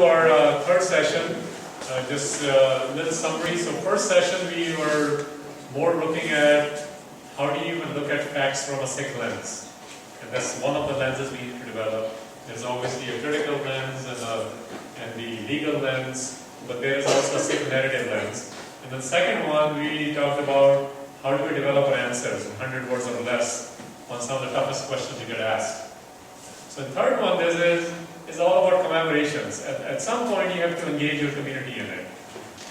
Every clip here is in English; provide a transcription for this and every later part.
to our third session. Just a little summary. So first session we were more looking at how do you even look at facts from a Sikh lens. And that's one of the lenses we need to develop. There's obviously a critical lens and the legal lens, but there is also a Sikh narrative lens. And the second one we talked about how do we develop our answers in 100 words or less on some of the toughest questions you get asked. So the third one is all about commemorations. At some point you have to engage your community in it.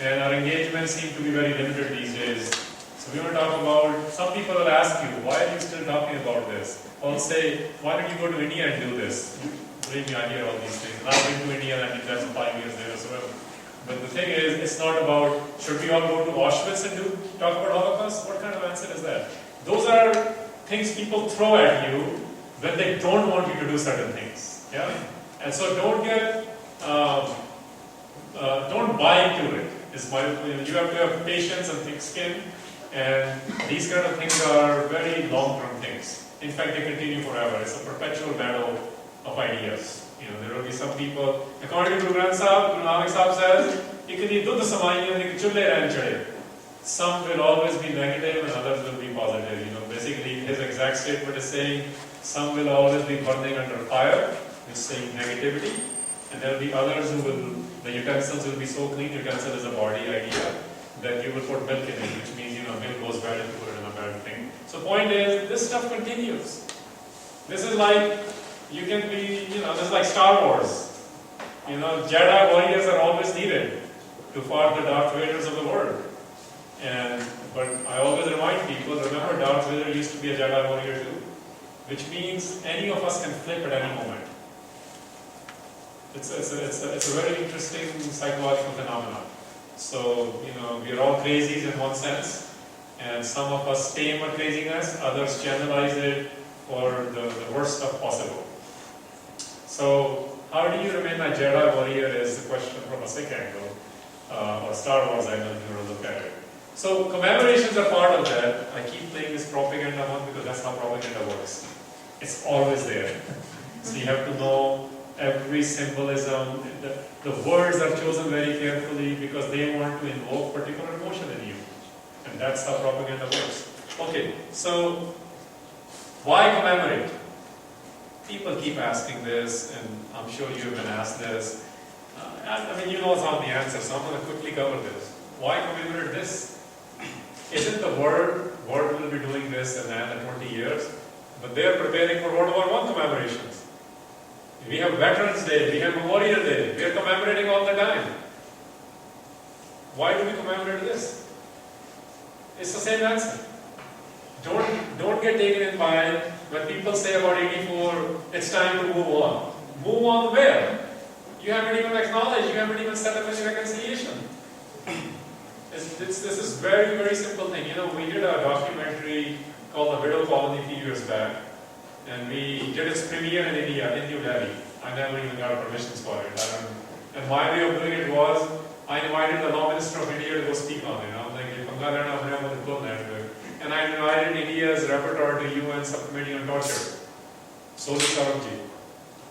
And our engagements seem to be very limited these days. So we want to talk about, some people will ask you, why are you still talking about this? Or say, why don't you go to India and do this? Believe me, I hear all these things. I've been to India and I did that for 5 years there as well. But the thing is, it's not about, should we all go to Auschwitz and talk about Holocaust? What kind of answer is that? Those are things people throw at you when they don't want you to do certain things. Yeah? And so don't buy into it. You have to have patience and thick skin, and these kind of things are very long-term things. In fact, they continue forever. It's a perpetual battle of ideas. There will be some people, according to Guru Granth Sahib, Guru Nanak Sahib says, some will always be negative and others will be positive. Basically his exact statement is saying, some will always be burning under fire, which is saying negativity, and there will be others who will, the utensils will be so clean, utensil is a body idea, that you will put milk in it, which means, milk goes bad and you put it in a bad thing. So point is, this stuff continues. This is like, you can be, this is like Star Wars. Jedi warriors are always needed to fight the Darth Vaders of the world. But I always remind people, remember Darth Vader used to be a Jedi warrior too. Which means any of us can flip at any moment. It's a very interesting psychological phenomenon. So, we are all crazies in one sense, and some of us tame our craziness, others channelize it for the worst stuff possible. So, how do you remain a Jedi warrior is the question from a Sikh angle, or Star Wars angle if you were to look at it. So, commemorations are part of that. I keep playing this propaganda one because that's how propaganda works. It's always there. So you have to know every symbolism. The words are chosen very carefully because they want to invoke particular emotion in you. And that's how propaganda works. Okay, so why commemorate? People keep asking this, and I'm sure you've been asked this. You know some of the answers, so I'm going to quickly cover this. Why commemorate this? Isn't the world will be doing this in 20 years? But they are preparing for World War I commemorations. We have Veterans Day, we have Memorial Day, we are commemorating all the time. Why do we commemorate this? It's the same answer. Don't get taken in by when people say about 84, it's time to move on. Move on where? You haven't even acknowledged, you haven't even set up any reconciliation. This is very, very simple thing. We did a documentary called The Widow Colony a few years back, and we did its premiere in India, in New Delhi. I never even got permissions for it. And my way of doing it was, I invited the Law Minister of India to go speak on it. I'm like, and I invited India's rapporteur to UN Subcommittee on Torture, Soli Sarabji.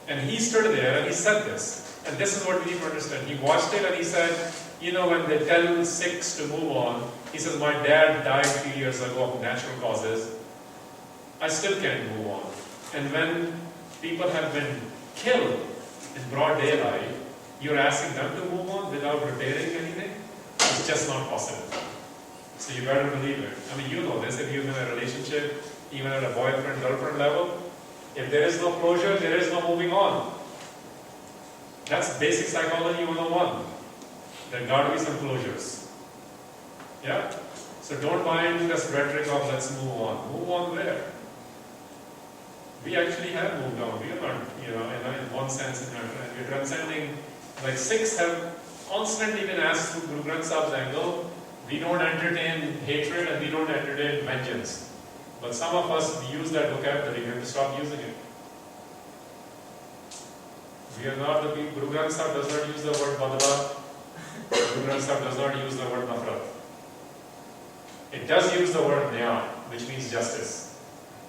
And he stood there and he said this. And this is what we need to understand. He watched it and he said, when they tell Sikhs to move on, he says, my dad died 3 years ago of natural causes. I still can't move on. And when people have been killed in broad daylight, you're asking them to move on without repairing anything? It's just not possible. So you better believe it. You know this, if you're in a relationship, even at a boyfriend-girlfriend level, if there is no closure, there is no moving on. That's basic psychology 101. There got to be some closures. Yeah? So don't buy into this rhetoric of let's move on. Move on where? We actually have moved on. We are not, in one sense, we're transcending. Like Sikhs have constantly been asked through Guru Granth Sahib's angle, we don't entertain hatred and we don't entertain vengeance. But some of us use that vocabulary, we have to stop using it. We are not the people. Guru Granth Sahib does not use the word badla. Guru Granth Sahib does not use the word nafrat. It does use the word nyaya, which means justice.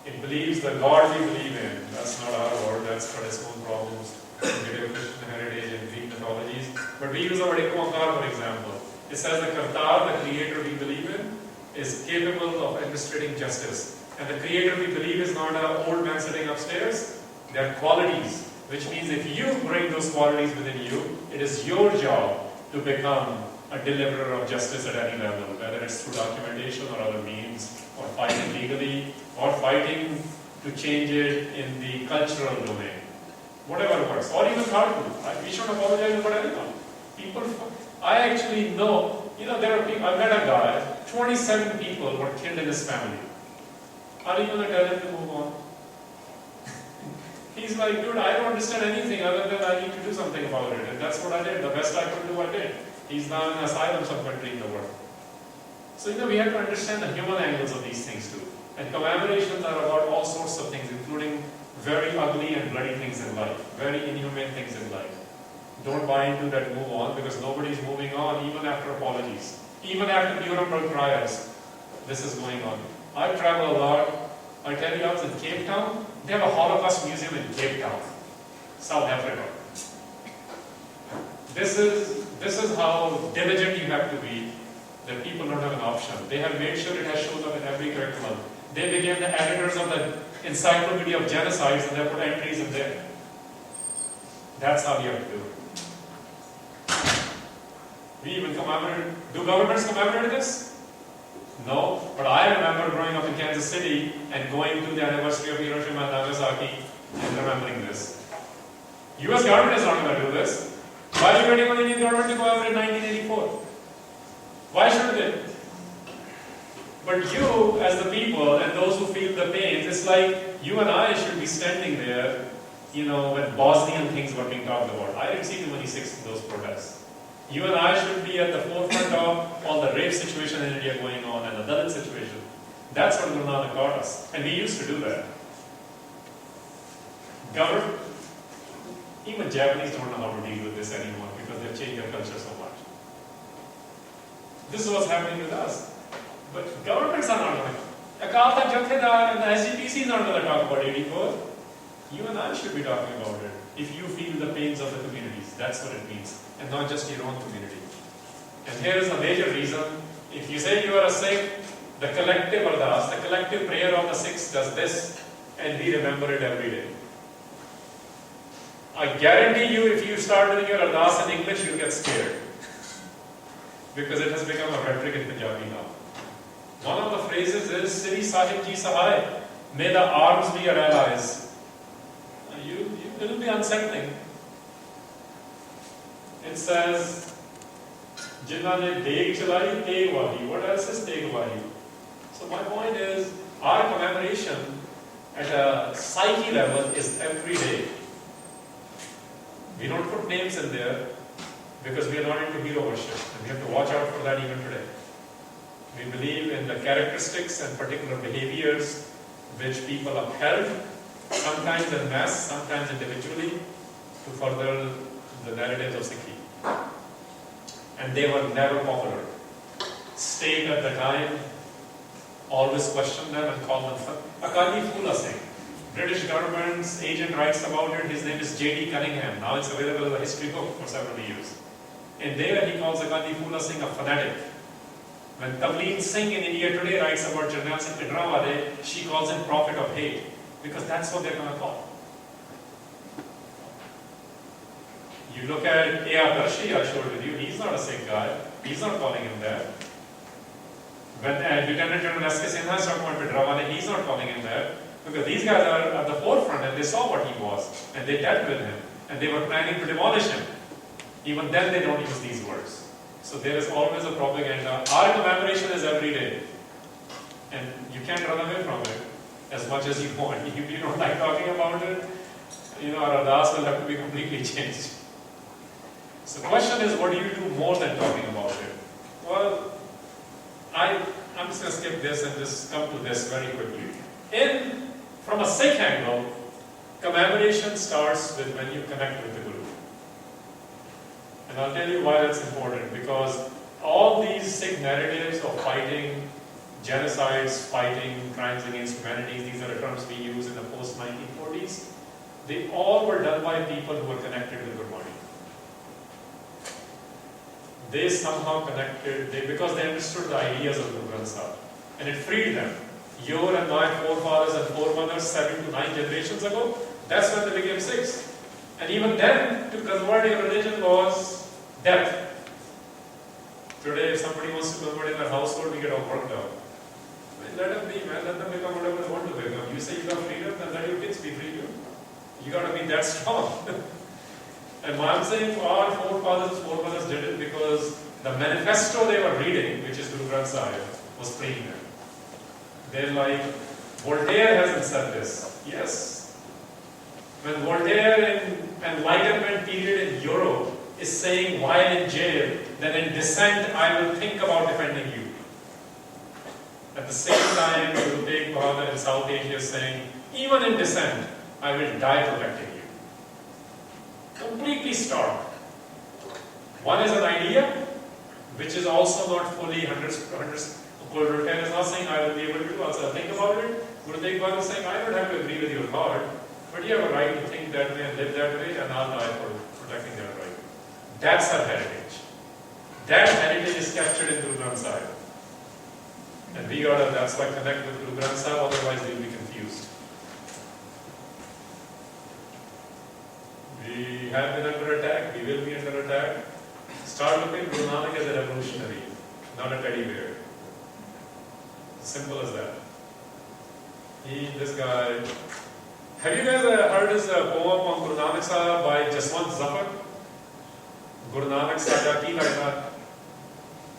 It believes the God we believe in. That's not our word, that's got its own problems. Judeo-Christian heritage and Greek mythologies. But we use the word Ekmakar, for example. It says the Kartar, the creator we believe in, is capable of administrating justice. And the creator we believe is not an old man sitting upstairs. They are qualities, which means if you bring those qualities within you, it is your job to become a deliverer of justice at any level, whether it's through documentation or other means, or fighting legally, or fighting to change it in the cultural domain. Whatever works, or even hardcore. We shouldn't apologize about anyone. People, I actually know, there are people, I met a guy, 27 people were killed in his family. Are you going to tell him to move on? He's like, dude, I don't understand anything other than I need to do something about it. And that's what I did. The best I could do, I did. He's now in an asylum some country in the world. So, we have to understand the human angles of these things too. And commemorations are about all sorts of things, including very ugly and bloody things in life, very inhumane things in life. Don't buy into that move on, because nobody's moving on even after apologies. Even after Nuremberg trials, this is going on. I travel a lot. I tell you, I was in Cape Town. They have a Holocaust museum in Cape Town, South Africa. This is how diligent you have to be, that people don't have an option. They have made sure it has shown up in every curriculum. They became the editors of the Encyclopedia of Genocides, and they put entries in there. That's how you have to do it. We even commemorate. Do governments commemorate this? No, but I remember growing up in Kansas City and going to the anniversary of Hiroshima and Nagasaki and remembering this. US government is not going to do this. Why are you waiting on the Indian government to commemorate 1984? Why should they? But you, as the people, and those who feel the pain, it's like you and I should be standing there, when Bosnian things were being talked about. I didn't see too many Sikhs in those protests. You and I should be at the forefront of all the rape situation in India going on and the Dalit situation. That's what Guru Nanak taught us. And we used to do that. Government, even Japanese don't know how to deal with this anymore because they've changed their culture so much. This is what's happening with us. But governments are not going to. Akal Tak Jathedar and the SGPC is not going to talk about 84. You and I should be talking about it. If you feel the pains of the communities, that's what it means. And not just your own community. And here is a major reason. If you say you are a Sikh, the collective ardas, the collective prayer of the Sikhs does this, and we remember it every day. I guarantee you, if you start doing your ardas in English, you'll get scared. Because it has become a rhetoric in Punjabi now. One of the phrases is, Sri Sahib Ji Sahai, may the arms be our allies. It will be unsettling. It says, Jinnah ne deg chalai, teg wahi. What else is teg wahi? So my point is, our commemoration at a psyche level is every day. We don't put names in there because we are not into hero worship. And we have to watch out for that even today. We believe in the characteristics and particular behaviors which people upheld, sometimes en masse, sometimes individually, to further the narratives of Sikhi. And they were never popular. State at the time always questioned them and called them Akali Phula Singh. British government's agent writes about it. His name is J.D. Cunningham. Now it's available as a history book for several years. And there he calls Akali Phula Singh a fanatic. When Tavleen Singh in India Today writes about Jarnail Singh Bhidrawale, she calls him prophet of hate. Because that's what they're going to call. You look at A.R. Darshi, I showed with you, he's not a Sikh guy. He's not calling him that. When Lieutenant General S.K. Sinha is talking about Bhidrawale, he's not calling him that. Because these guys are at the forefront and they saw what he was. And they dealt with him. And they were planning to demolish him. Even then they don't use these words. So there is always a propaganda. Our commemoration is every day. And you can't run away from it as much as you want. If you don't like talking about it, our ardas will have to be completely changed. So the question is, what do you do more than talking about it? Well, I'm just going to skip this and just come to this very quickly. From a Sikh angle, commemoration starts with when you connect with the Guru. And I'll tell you why that's important. Because all these Sikh narratives of fighting genocides, fighting crimes against humanity, these are the terms we use in the post-1940s, they all were done by people who were connected with Gurmani. they somehow connected, because they understood the ideas of Guru Granth Sahib. And it freed them. Your and my forefathers and foremothers 7 to 9 generations ago, that's when they became Sikhs. And even then, to convert your religion was death. Today, if somebody wants to convert in their household, we get all worked out. Let them be, man. Let them become whatever they want to become. You say you got freedom, then let your kids be free too. You got to be that strong. And I'm saying our forefathers and foremothers did it because the manifesto they were reading, which is Guru Granth Sahib, was freeing them. They're like, Voltaire hasn't said this. Yes. When Voltaire in Enlightenment period in Europe is saying while in jail, then in dissent I will think about defending you. At the same time, Guru Tegh Bahadur in South Asia is saying, even in dissent, I will die protecting you. Completely stark. One is an idea, which is also not fully 100%. Voltaire is not saying I will be able to do, I'll think about it. Guru Tegh Bahadur is saying, I don't have to agree with your thought, but you have a right to think that way and live that way, and I'll die for protecting that right. That's our heritage. That heritage is captured in Guru Granth Sahib. And we gotta, that's why connect with Guru Granth Sahib, otherwise we'll be confused. We have been under attack, we will be under attack. Start looking Guru Nanak as a revolutionary, not a teddy bear. Simple as that. This guy. Have you guys heard his poem on Guru Nanak Sahib by Jaswant Zafar? Guru Nanak Sahib Ki Lagda.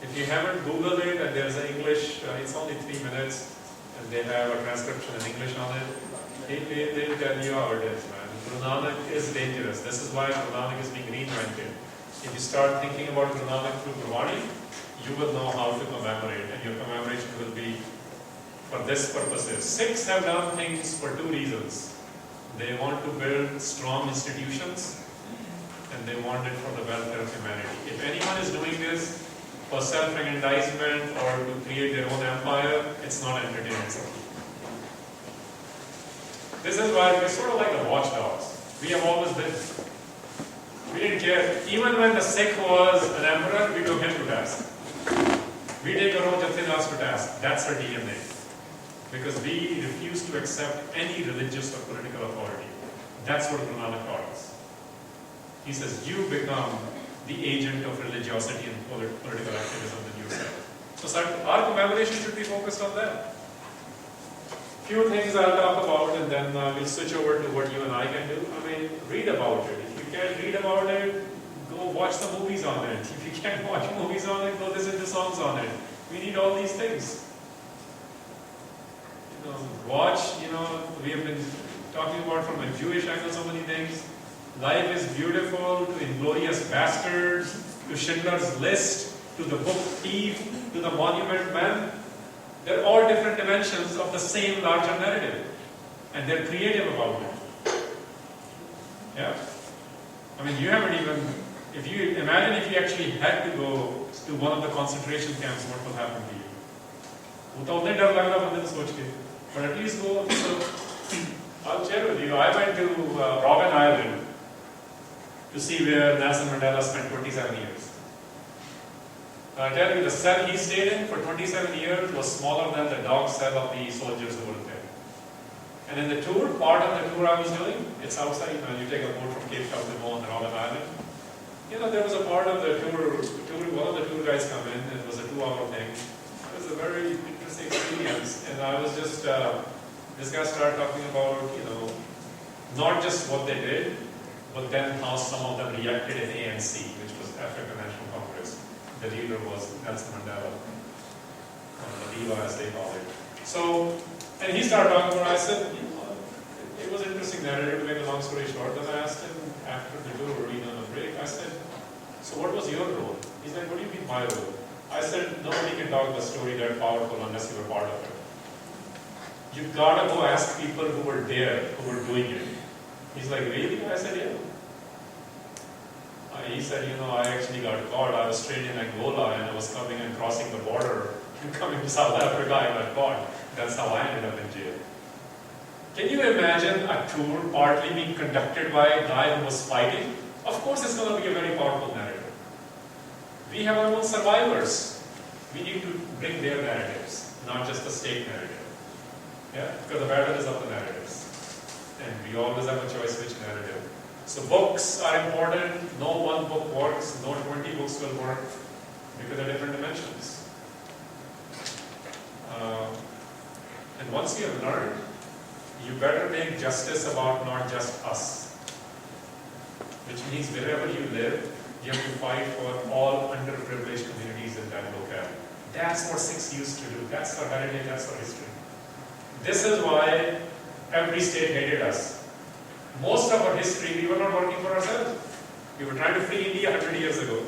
If you haven't Googled it, and there's an English, it's only 3 minutes, and they have a transcription in English on it. They'll tell you how it is, man. Guru Nanak is dangerous. This is why Guru Nanak is being reinvented. If you start thinking about Guru Nanak through Gurwani, you will know how to commemorate, and your commemoration will be for this purposes. Sikhs have done things for 2 reasons. They want to build strong institutions, and they want it for the welfare of humanity. If anyone is doing this for self-aggrandizement or to create their own empire, it's not entertaining. This is why we're sort of like the watchdogs. We have always been. We didn't care. Even when the Sikh was an emperor, we took him to task. We take our own Jathidas to task. That's our DNA. Because we refuse to accept any religious or political authority. That's what Guru Nanak taught us. He says, you become the agent of religiosity and political activism that you said. So our commemoration should be focused on that. Few things I'll talk about, and then we'll switch over to what you and I can do. I mean, read about it. If you can't read about it, go watch the movies on it. If you can't watch movies on it, go listen to songs on it. We need all these things. Watch, we have been talking about from a Jewish angle so many things. Life is Beautiful, to Inglorious Bastards, to Schindler's List, to the book Thief, to the Monument Men. They're all different dimensions of the same larger narrative. And they're creative about it. Yeah? I mean, you haven't even, imagine if you actually had to go to one of the concentration camps, what will happen to you? But at least go, I'll share with you. I went to Robben Island to see where Nelson Mandela spent 27 years. I tell you, the cell he stayed in for 27 years was smaller than the dog cell of the soldiers who were there. And in the tour, part of the tour I was doing, it's outside, you take a boat from Cape Town to go on Robben Island. There was a part of the tour, one of the tour guys come in, and it was a 2-hour thing. It was a very interesting experience, and I was just, this guy started talking about, not just what they did, but then how some of them reacted in ANC, which was African National Congress. The leader was Nelson Mandela, the Diva as they call it. So, and he started talking about, I said, it was an interesting narrative, to make a long story short. Then I asked him after the tour, on a break, I said, so what was your role? He's like, what do you mean my role? I said, nobody can talk the story that powerful unless you were part of it. You've got to go ask people who were there, who were doing it. He's like, really? I said, yeah. He said, I actually got caught. I was trained in Angola and I was coming and crossing the border and coming to South Africa. I got caught. That's how I ended up in jail. Can you imagine a tour partly being conducted by a guy who was fighting? Of course, it's going to be a very powerful narrative. We have our own survivors. We need to bring their narratives, not just the state narrative. Yeah, because the battle is of the narratives. And we always have a choice which narrative. So books are important. No one book works. No 20 books will work because they're different dimensions. And once you have learned, you better make justice about not just us. Which means wherever you live, you have to fight for all underprivileged communities in that locale. That's what Sikhs used to do. That's our heritage, that's our history. This is why every state hated us. Most of our history, we were not working for ourselves. We were trying to free India 100 years ago.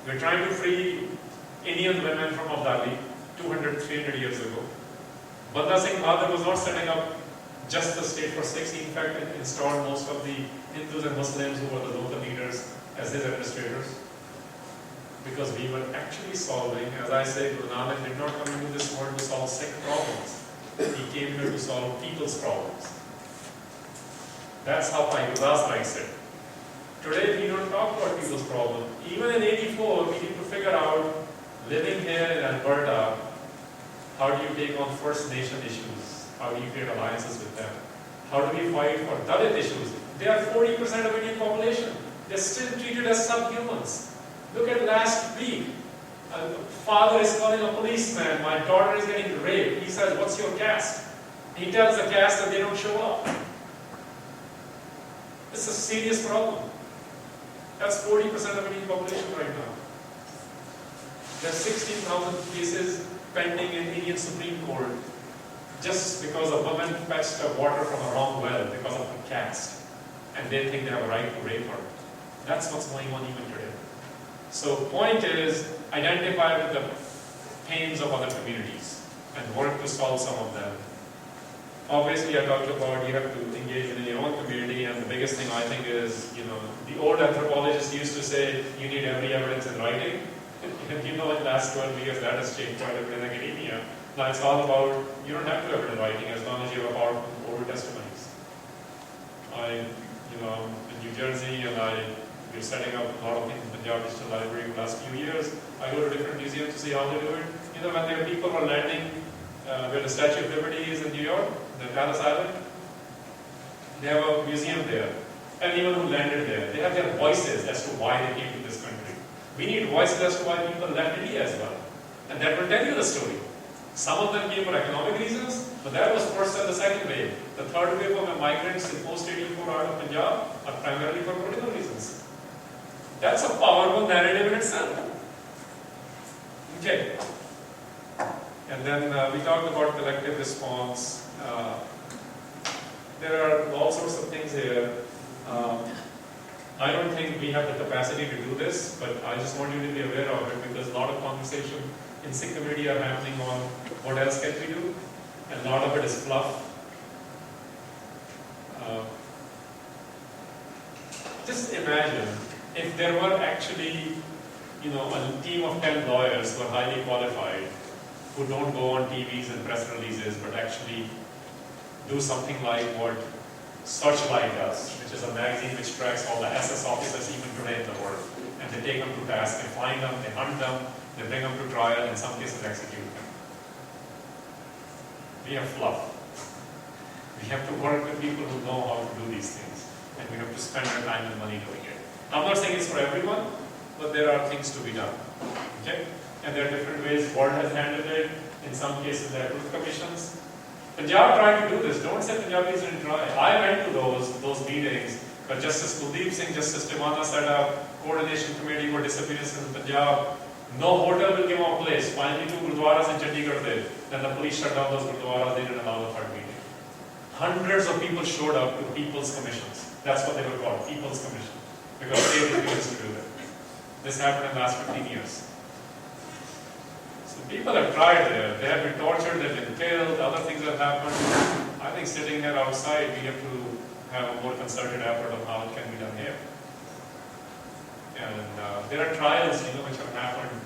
We were trying to free Indian women from Abdali 200, 300 years ago. Banda Singh Bahadur was not setting up just the state for Sikhs. He in fact installed most of the Hindus and Muslims who were the local leaders as his administrators. Because we were actually solving, as I say, Guru Nanak did not come into this world to solve Sikh problems. He came here to solve people's problems. That's how Bhai Gurdas likes it. Today we don't talk about people's problems. Even in '84, we need to figure out, living here in Alberta, how do you take on First Nation issues? How do you create alliances with them? How do we fight for Dalit issues? They are 40% of Indian population. They're still treated as subhumans. Look at last week. A father is calling a policeman, my daughter is getting raped. He says, what's your caste? He tells the caste that they don't show up. It's a serious problem. That's 40% of Indian population right now. There are 16,000 cases pending in Indian Supreme Court just because a woman fetched water from a wrong well because of her caste. And they think they have a right to rape her. That's what's going on even today. So point is, identify with the pains of other communities and work to solve some of them. Obviously, I talked about you have to engage in your own community, and the biggest thing I think is, the old anthropologists used to say you need every evidence in writing. And in the last 12 years that has changed quite a bit in academia. Now it's all about, you don't have to have it in writing as long as you have powerful oral testimonies. I'm in New Jersey and we're setting up a lot of things in the Punjab Digital Library in the last few years. I go to different museums to see how they do it. When there are people who are landing where the Statue of Liberty is in New York, the Palace Island, they have a museum there. Anyone who landed there, they have their voices as to why they came to this country. We need voices as to why people left India as well. And that will tell you the story. Some of them came for economic reasons, but that was first and the second wave. The third wave of migrants in post-84 out of Punjab are primarily for political reasons. That's a powerful narrative in itself. Okay. And then we talked about collective response. There are all sorts of things here. I don't think we have the capacity to do this, but I just want you to be aware of it because a lot of conversation in Sikh community are happening on what else can we do, and a lot of it is fluff. Just imagine if there were actually, a team of 10 lawyers who are highly qualified, who don't go on TVs and press releases, but actually do something like what Searchlight does, which is a magazine which tracks all the SS officers even today in the world. And they take them to task, they find them, they hunt them, they bring them to trial, in some cases execute them. We have fluff. We have to work with people who know how to do these things. And we have to spend our time and money doing it. I'm not saying it's for everyone, but there are things to be done. Okay? And there are different ways the world has handled it. In some cases there are truth commissions. Punjab tried to do this. Don't say Punjabis didn't try. I went to those meetings, but Justice Kuldeep Singh, Justice Timana set up coordination committee for disappearances in Punjab. No hotel will give them a place. Finally, 2 gurdwaras in Chandigarh did. Then the police shut down those gurdwaras. They didn't allow the third meeting. Hundreds of people showed up to People's Commissions. That's what they were called, People's Commission, because they refused to do that. This happened in the last 15 years. People have tried there. They have been tortured, they've been killed, other things have happened. I think sitting here outside, we have to have a more concerted effort on how it can be done here. And there are trials, which have happened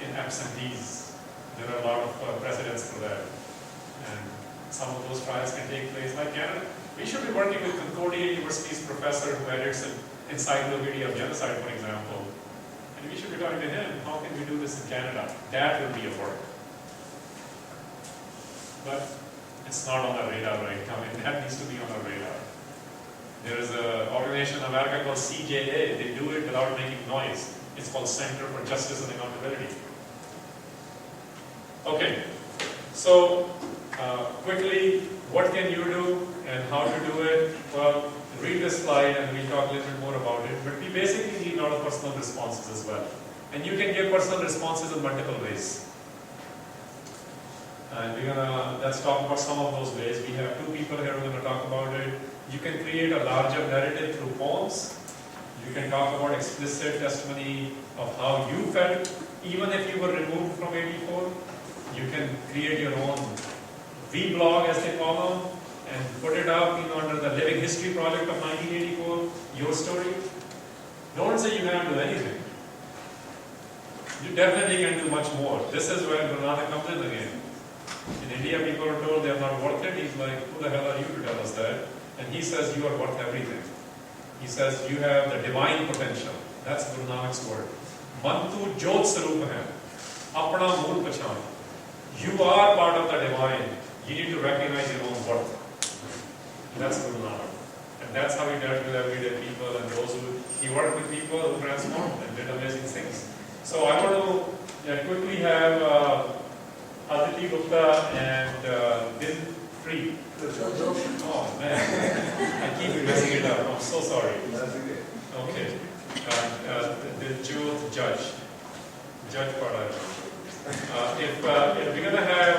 in absentees. There are a lot of precedents for that. And some of those trials can take place like Canada. We should be working with Concordia University's professor who edits an encyclopedia of genocide, for example. And we should be talking to him, how can we do this in Canada? That will be a work. But it's not on our radar right now, and that needs to be on our radar. There is an organization in America called CJA. They do it without making noise. It's called Center for Justice and Accountability. Okay, so quickly, what can you do and how to do it? Well, read this slide and we'll talk a little bit more about it. But we basically need a lot of personal responses as well. And you can give personal responses in multiple ways. And let's talk about some of those ways. We have two people here who are going to talk about it. You can create a larger narrative through poems. You can talk about explicit testimony of how you felt, even if you were removed from 84. You can create your own vlog, as they call them, and put it up under the Living History Project of 1984, your story. Don't say you can't do anything. You definitely can do much more. This is where Guru Nanak comes in again. In India, people are told they are not worth it. He's like, who the hell are you to tell us that? And he says, you are worth everything. He says, you have the divine potential. That's Guru Nanak's word. Mantu Jot Sarup hai. Apna Mool Pachan. You are part of the divine. You need to recognize your own worth. That's Guru Nanak. And that's how he dealt with everyday people and those who, he worked with people who transformed and did amazing things. So I want to quickly have Aditi Gupta and Din Free. Oh man, I keep messing it up. I'm so sorry. Okay. The Judge Pada. If we're going to have,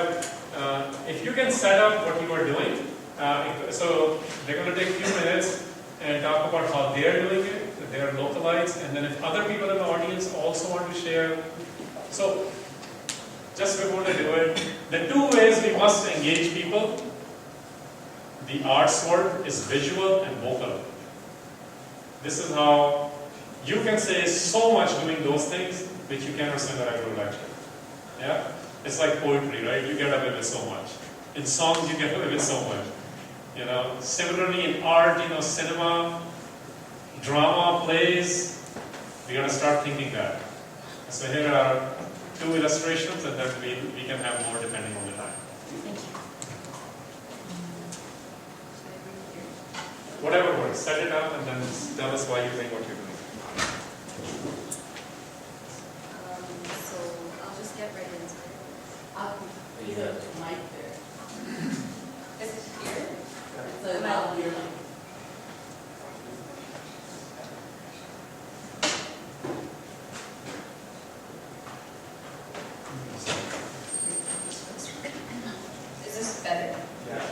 if you can set up what you are doing, so they're going to take a few minutes and talk about how they're doing it, they're localites, and then if other people in the audience also want to share. So, just before they do it, the two ways we must engage people, the arts world is visual and vocal. This is how you can say so much doing those things, which you cannot say in a regular lecture. Yeah? It's like poetry, right? You get away with so much. In songs, you get away with so much. Similarly in art, cinema, drama, plays, we got to start thinking that. So here are two illustrations, and then we can have more depending on the time. Thank you. Whatever works, set it up and then tell us why you think what you're doing. So I'll just get right into it. You have a mic there. Is it here? It's about your mic. Is this better? Yeah.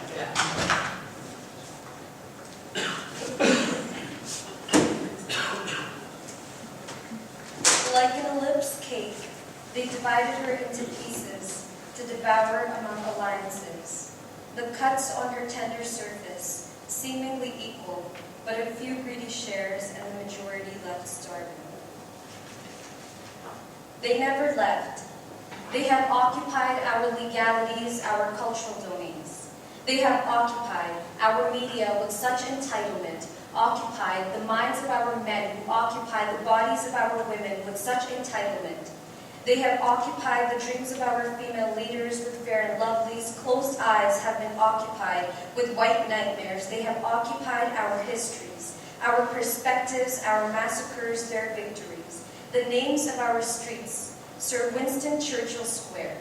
Like an ellipse cake, they divided her into pieces to devour among alliances. The cuts on her tender surface, seemingly equal, but a few greedy shares and the majority left starving. They never left. They have occupied our legalities, our cultural domains. They have occupied our media with such entitlement, occupied the minds of our men, who occupy the bodies of our women with such entitlement. They have occupied the dreams of our female leaders with fair and lovelies. Closed eyes have been occupied with white nightmares. They have occupied our histories, our perspectives, our massacres, their victories. The names of our streets, Sir Winston Churchill Square.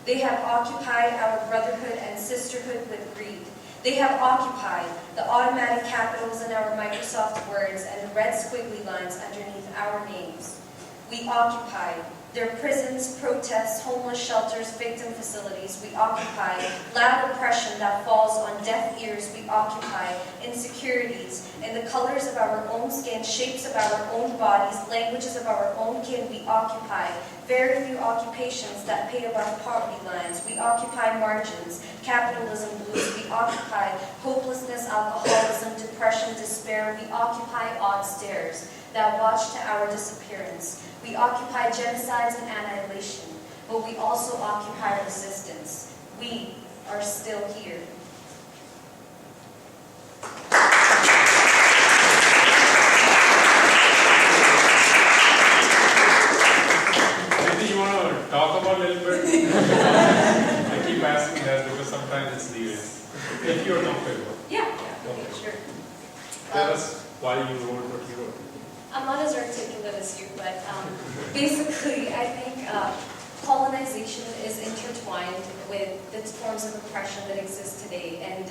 They have occupied our brotherhood and sisterhood with greed. They have occupied the automatic capitals in our Microsoft Words and the red squiggly lines underneath our names. We occupied their prisons, protests, homeless shelters, victim facilities. We occupy loud oppression that falls on deaf ears. We occupy insecurities in the colors of our own skin, shapes of our own bodies, languages of our own kin. We occupy very few occupations that pay above poverty lines. We occupy margins, capitalism blues. We occupy hopelessness, alcoholism, depression, despair. We occupy odd stares that watch to our disappearance. We occupy genocides and annihilation, but we also occupy resistance. We are still here. if you're comfortable. Yeah, okay, sure. Tell us why you wrote what you wrote. I'm not as articulate as you, but basically, I think colonization is intertwined with the forms of oppression that exist today, and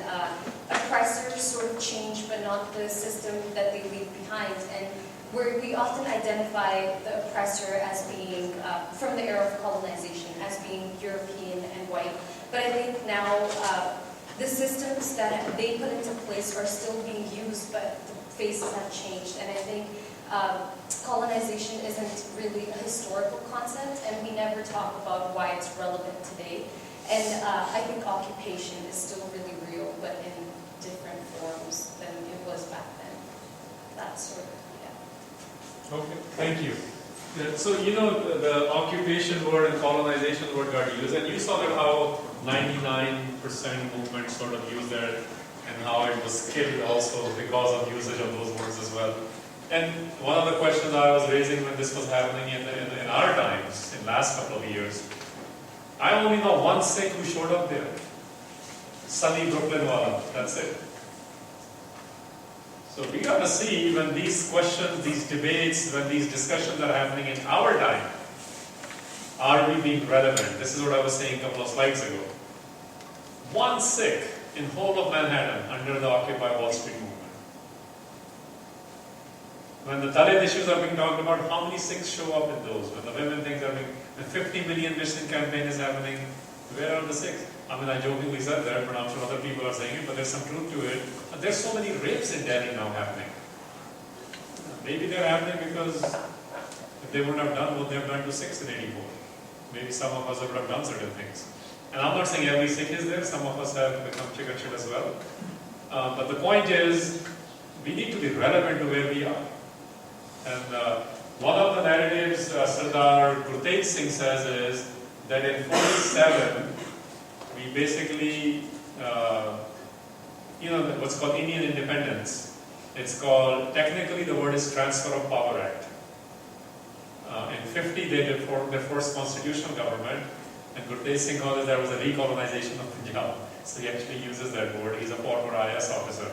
oppressors sort of change, but not the system that they leave behind. And we often identify the oppressor as being, from the era of colonization, as being European and white. But I think now the systems that they put into place are still being used, but the faces have changed. And I think colonization isn't really a historical concept, and we never talk about why it's relevant today. And I think occupation is still really real, but in different forms than it was back then. That's sort of, yeah. Okay, thank you. Yeah, so you know the occupation word and colonization word got used, and you saw that how 99% movement sort of used that, and how it was killed also because of usage of those words as well. And one of the questions I was raising when this was happening in our times, in last couple of years, I only know one Sikh who showed up there. Sunny Brooklyn Wala, that's it. So we got to see when these questions, these debates, when these discussions are happening in our time, are we being relevant? This is what I was saying a couple of slides ago. One Sikh in whole of Manhattan under the Occupy Wall Street movement. When the Dalit issues are being talked about, how many Sikhs show up in those? When the women things are being, the 50 million missing campaign is happening, where are the Sikhs? I mean, I jokingly said that, but I'm sure other people are saying it, but there's some truth to it. And there's so many rapes in Delhi now happening. Maybe they're happening because if they wouldn't have done what they've done to Sikhs in 84, maybe some of us would have done certain things. And I'm not saying every Sikh is there, some of us have become chicken shit as well. But the point is, we need to be relevant to where we are. And one of the narratives Sardar Gurtej Singh says is that in 47, we basically, what's called Indian independence. It's called, technically the word is Transfer of Power Act. In 50, they did their first constitutional government, and Gurtej Singh called it there was a recolonization of Punjab. So he actually uses that word. He's a former IS officer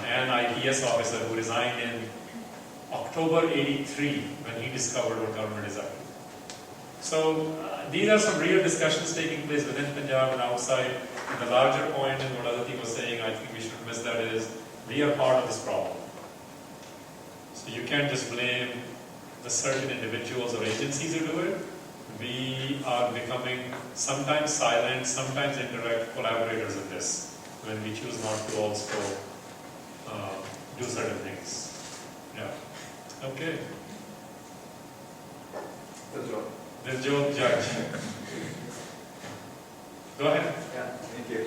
and IPS officer who resigned in October 83 when he discovered what government is up to. So these are some real discussions taking place within Punjab and outside. And the larger point, and what Aditi was saying, I think we shouldn't miss that, is we are part of this problem. So you can't just blame the certain individuals or agencies who do it. We are becoming sometimes silent, sometimes indirect collaborators in this when we choose not to also do certain things. Yeah. Okay. This Joe Judge. Go ahead. Yeah, thank you.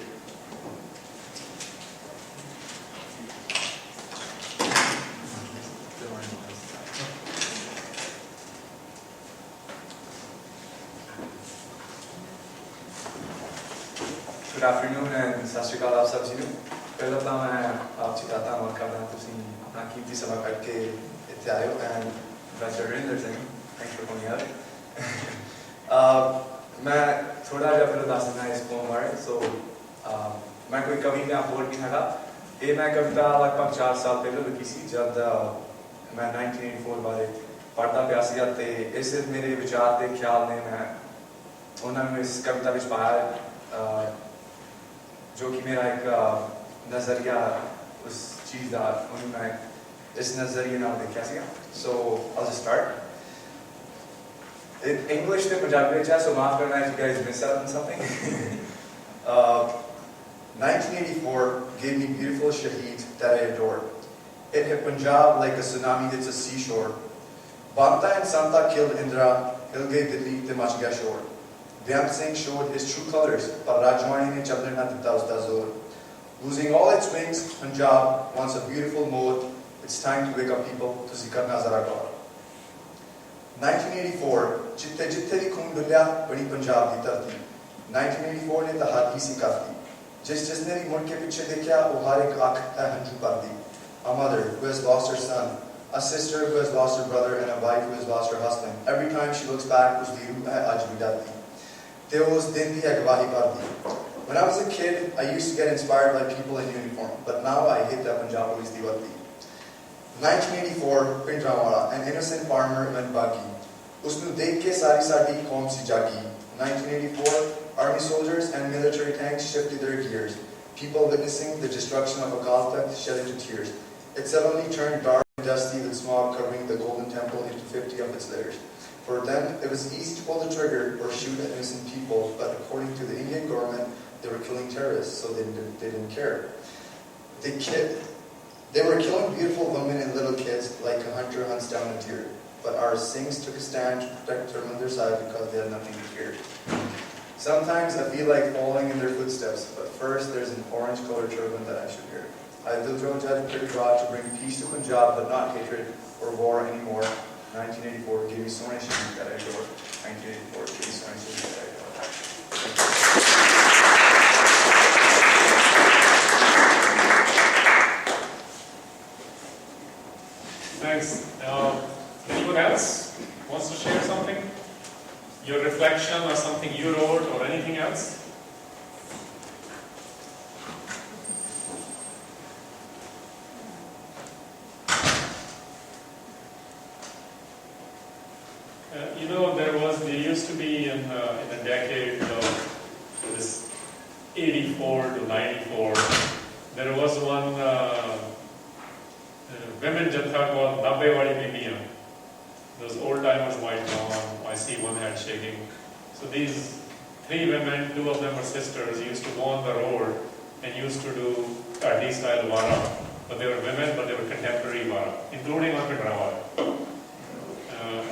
Good afternoon and sat shri akal aap sab ji nu. Pehla ਤਾਂ ਮੈਂ ਆਪ ਜੀ ਦਾ ਧੰਨਵਾਦ ਕਰਦਾ ਤੁਸੀਂ ਆਪਣਾ ਕੀਮਤੀ ਸਮਾਂ ਕੱਢ ਕੇ ਇੱਥੇ ਆਏ ਹੋ and Professor Harinder Singh, thanks for coming out. मैं थोड़ा ਜਿਹਾ ਫਿਰ ਦੱਸ ਦਿੰਦਾ ਇਸ ਪੋਮ ਬਾਰੇ। ਸੋ ਮੈਂ ਕੋਈ ਕਵੀ ਦਾ ਬੋਲ ਨਹੀਂ ਹੈਗਾ। ਇਹ ਮੈਂ ਕਵਿਤਾ ਲਗਭਗ 4 ਸਾਲ ਪਹਿਲਾਂ ਲਿਖੀ ਸੀ ਜਦ ਮੈਂ 1984 ਬਾਰੇ ਪੜ੍ਹਦਾ ਪਿਆ ਸੀ ਅਤੇ ਇਸ ਮੇਰੇ ਵਿਚਾਰ ਤੇ ਖਿਆਲ ਨੇ ਮੈਂ ਉਹਨਾਂ ਨੂੰ ਇਸ ਕਵਿਤਾ ਵਿੱਚ ਪਾਇਆ ਜੋ ਕਿ ਮੇਰਾ ਇੱਕ ਨਜ਼ਰੀਆ ਉਸ ਚੀਜ਼ ਦਾ ਉਹਨੂੰ ਮੈਂ ਇਸ ਨਜ਼ਰੀਏ ਨਾਲ ਦੇਖਿਆ ਸੀ। So I'll just start. In English to Punjabi ਵਿੱਚ ਹੈ so ਮਾਫ ਕਰਨਾ if you guys miss out on something. 1984 gave me beautiful shaheed that I adore. It hit Punjab like a tsunami hits a seashore. Banta and Santa killed Indra, Hilgay Dilli te mach gaya shore. Vyam Singh showed his true colors, but Rajwani ne chalne na ditta usta zor. Losing all its wings, Punjab wants a beautiful mode. It's time to wake up people to zikarna zara gaur. 1984, jitte jitte di khoon dulya badi Punjab di dharti. 1984 ne tahadi si karti. Jisne bhi mud ke piche dekhya, wo har ek aankh hai hanju par di. A mother who has lost her son, a sister who has lost her brother, and a wife who has lost her husband. Every time she looks back, usdi ruh hai aaj bhi dati. Te us din di hai gwahi par di. When I was a kid, I used to get inspired by people in uniform, but now I hate that Punjab police Diwali. 1984, Pindrawala, an innocent farmer went buggy. Usnu dekh ke sari saadi qaum si jagi. 1984, army soldiers and military tanks shifted their gears. People witnessing the destruction of Akal Takht shed into tears. It suddenly turned dark and dusty with smog covering the Golden Temple into 50 of its layers. For them, it was easy to pull the trigger or shoot at innocent people, but according to the Indian government, they were killing terrorists, so they didn't care. They were killing beautiful women and little kids like a hunter hunts down a deer. But our Singhs took a stand to protect Dharmender's side because they had nothing to fear. Sometimes I feel like following in their footsteps, but first there's an orange-colored turban that I should wear. I will judge pretty broad to bring peace to Punjab, but not hatred or war anymore. 1984 gave me so many shoes that I adore. 1984 gave me so many shoes that I adore. Thanks. Anyone else wants to share something? Your reflection or something you wrote or anything else? There used to be in the decade of this 84 to 94, there was one women jatha called Nabbe Wadi Bibiyan. Those old timers might know. I see one head shaking. So these three women, two of them were sisters, used to go on the road and used to do Kadi style vara. But they were women, but they were contemporary vara, including on Pindrawala.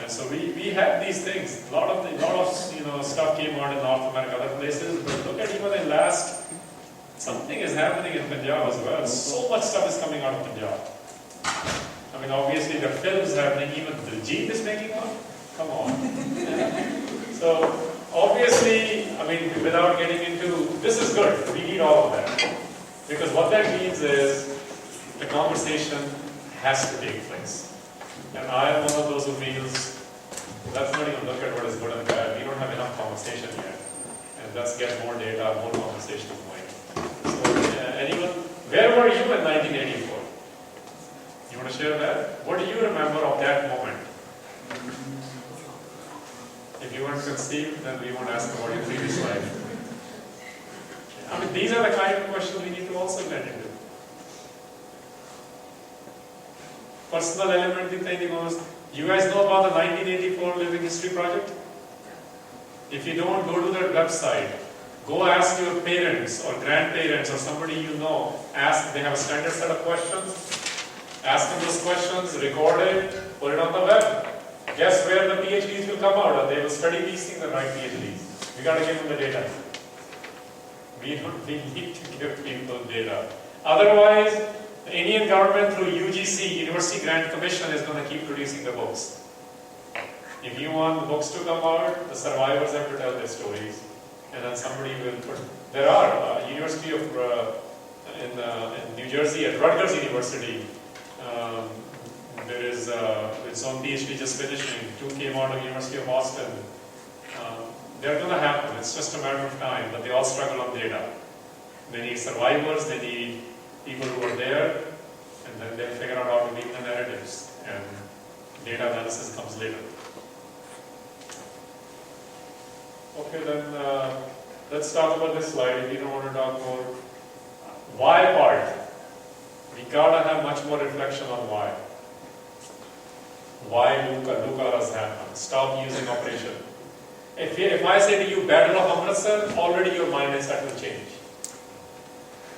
And so we had these things. A lot of stuff came out in North America, other places. But look at even in last, something is happening in Punjab as well. So much stuff is coming out of Punjab. I mean, obviously the films happening. Even Diljit is making one. Come on. So obviously, I mean, without getting into this is good. We need all of that because what that means is the conversation has to take place. And I am one of those who feels, let's not even look at what is good and bad. We don't have enough conversation yet. And let's get more data, more conversation going. So, anyone, where were you in 1984? You want to share that? What do you remember of that moment? If you weren't conceived, then we won't ask about your previous life. I mean, these are the kind of questions we need to also get into. Personal element, you guys know about the 1984 Living History Project? If you don't, go to their website. Go ask your parents or grandparents or somebody you know. Ask, they have a standard set of questions. Ask them those questions, record it, put it on the web. Guess where the PhDs will come out, and they will study these things and write PhDs. We got to give them the data. We need to give people data. Otherwise, the Indian government through UGC, University Grant Commission, is going to keep producing the books. If you want the books to come out, the survivors have to tell their stories. And then somebody will put... There are University of... in New Jersey, at Rutgers University, there is its own PhD just finishing. Two came out of University of Boston. They're going to happen. It's just a matter of time. But they all struggle on data. They need survivors. They need people who are there, and then they'll figure out how to make the narratives, and data analysis comes later. Okay, then let's talk about this slide. If you don't want to talk more, why part? We gotta have much more reflection on why. Why Lukaras happen? Stop using operation. If I say to you Battle of Amritsar, already your mind is starting to change.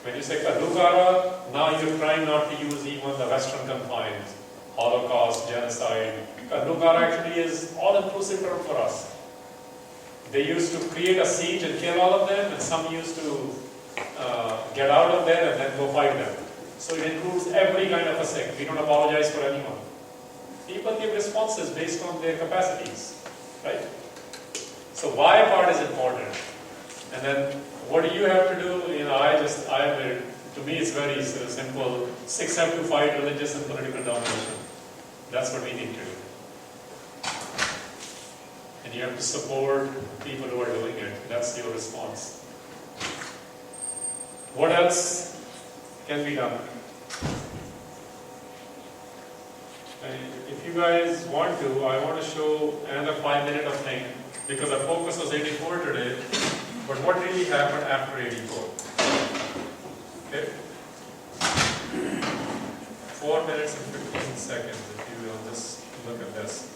When you say Kadukara, now you're trying not to use even the Western confines, Holocaust, genocide. Kadukara actually is all-inclusive term for us. They used to create a siege and kill all of them, and some used to get out of there and then go fight them. So it includes every kind of a Sikh. We don't apologize for anyone. People give responses based on their capacities, right? So why part is important. And then what do you have to do? To me it's very simple. Sikhs have to fight religious and political domination. That's what we need to do. And you have to support people who are doing it. That's your response. What else can be done? If you guys want to, I want to show another 5 minutes of thing, because our focus was 84 today, but what really happened after 84? Okay? 4 minutes and 15 seconds, if you will just look at this.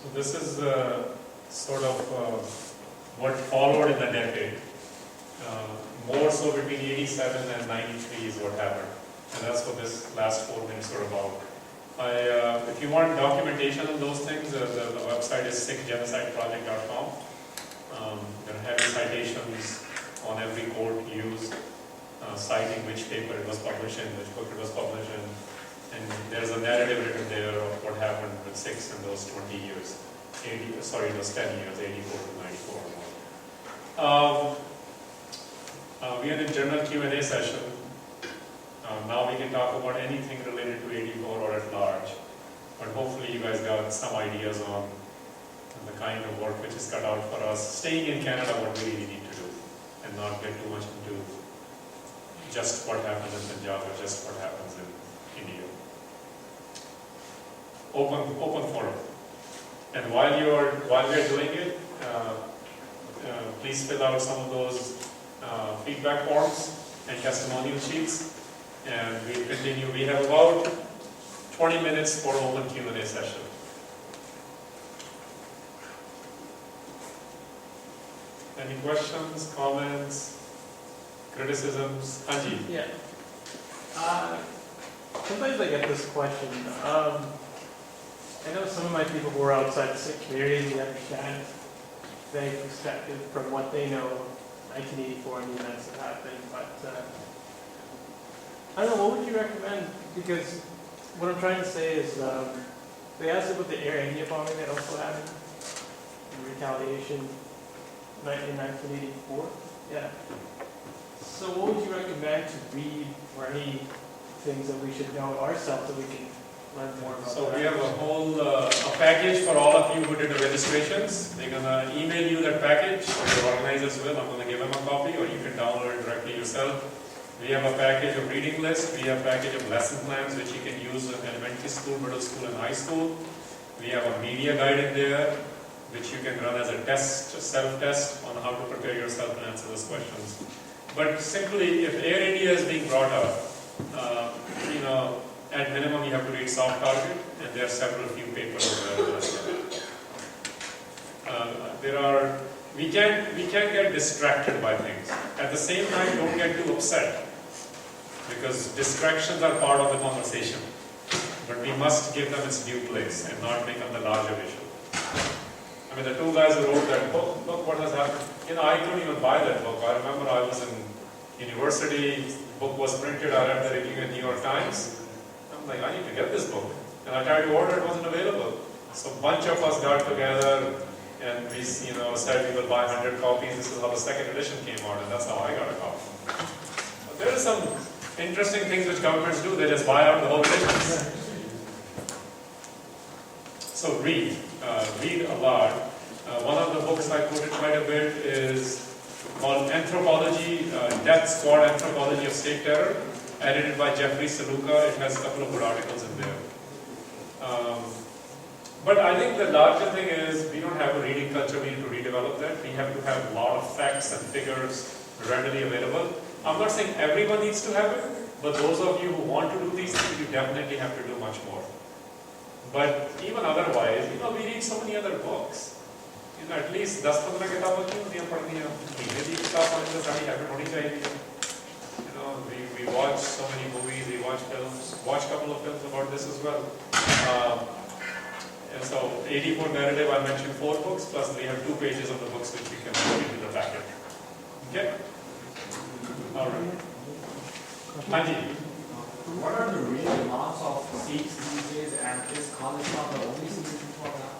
So this is sort of what followed in the decade. More so between 87 and 93 is what happened. And that's what this last 4 minutes are about. If you want documentation on those things, the website is singhgenocideproject.com. There are heavy citations on every quote used, citing which paper it was published in, which book it was published in, and there's a narrative written there of what happened with Sikhs in those 20 years, those 10 years, 84 to 94. We are in general Q&A session. Now we can talk about anything related to 84 or at large, but hopefully you guys got some ideas on the kind of work which is cut out for us, staying in Canada, what we really need to do, and not get too much into just what happens in Punjab or just what happens in India. Open forum. And while we're doing it, please fill out some of those feedback forms and testimonial sheets, and we'll continue. We have about 20 minutes for open Q&A session. Any questions, comments, criticisms? Anji? Yeah. Sometimes I get this question. I know some of my people who are outside the Sikh community, they understand their perspective from what they know of 1984 and the events that happened, but I don't know, what would you recommend? Because what I'm trying to say is, they asked about the Air India bombing that also happened, in retaliation in 1984. Yeah. So what would you recommend to read, or any things that we should know ourselves that we can learn more about? So we have a whole a package for all of you who did the registrations. They're gonna email you that package, or your organizers will. I'm gonna give them a copy, or you can download it directly yourself. We have a package of reading list. We have a package of lesson plans which you can use in elementary school, middle school, and high school. We have a media guide in there, which you can run as a test, self-test on how to prepare yourself and answer those questions. But simply, if Air India is being brought up, at minimum you have to read Soft Target, and there are several few papers available as well. We can't get distracted by things. At the same time, don't get too upset, because distractions are part of the conversation. But we must give them its due place and not make them the larger issue. I mean, the two guys who wrote that book, look what has happened. I couldn't even buy that book. I remember I was in university, the book was printed, I read the review in New York Times. I'm like, I need to get this book. And I tried to order, it wasn't available. So a bunch of us got together and we said we will buy 100 copies. This is how the second edition came out, and that's how I got a copy. But there are some interesting things which governments do. They just buy out the whole edition. So read a lot. One of the books I quoted quite a bit is called Anthropology, Death Squad Anthropology of State Terror, edited by Jeffrey Saluka. It has a couple of good articles in there. But I think the larger thing is we don't have a reading culture. We need to redevelop that. We have to have a lot of facts and figures readily available. I'm not saying everyone needs to have it, but those of you who want to do these things, you definitely have to do much more. But even otherwise, we read so many other books. At least 10-15 किताबें क्यों होती हैं पढ़नी है? महीने की किताब पढ़ने से सारी हैबिट होनी चाहिए. We watch so many movies, we watch films, watch a couple of films about this as well. And so 84 narrative, I mentioned 4 books, plus we have 2 pages of the books which we can put into the packet. Okay? Alright. Anji. What are the real amounts of Sikhs these days, and is Khalisthan the only solution for that?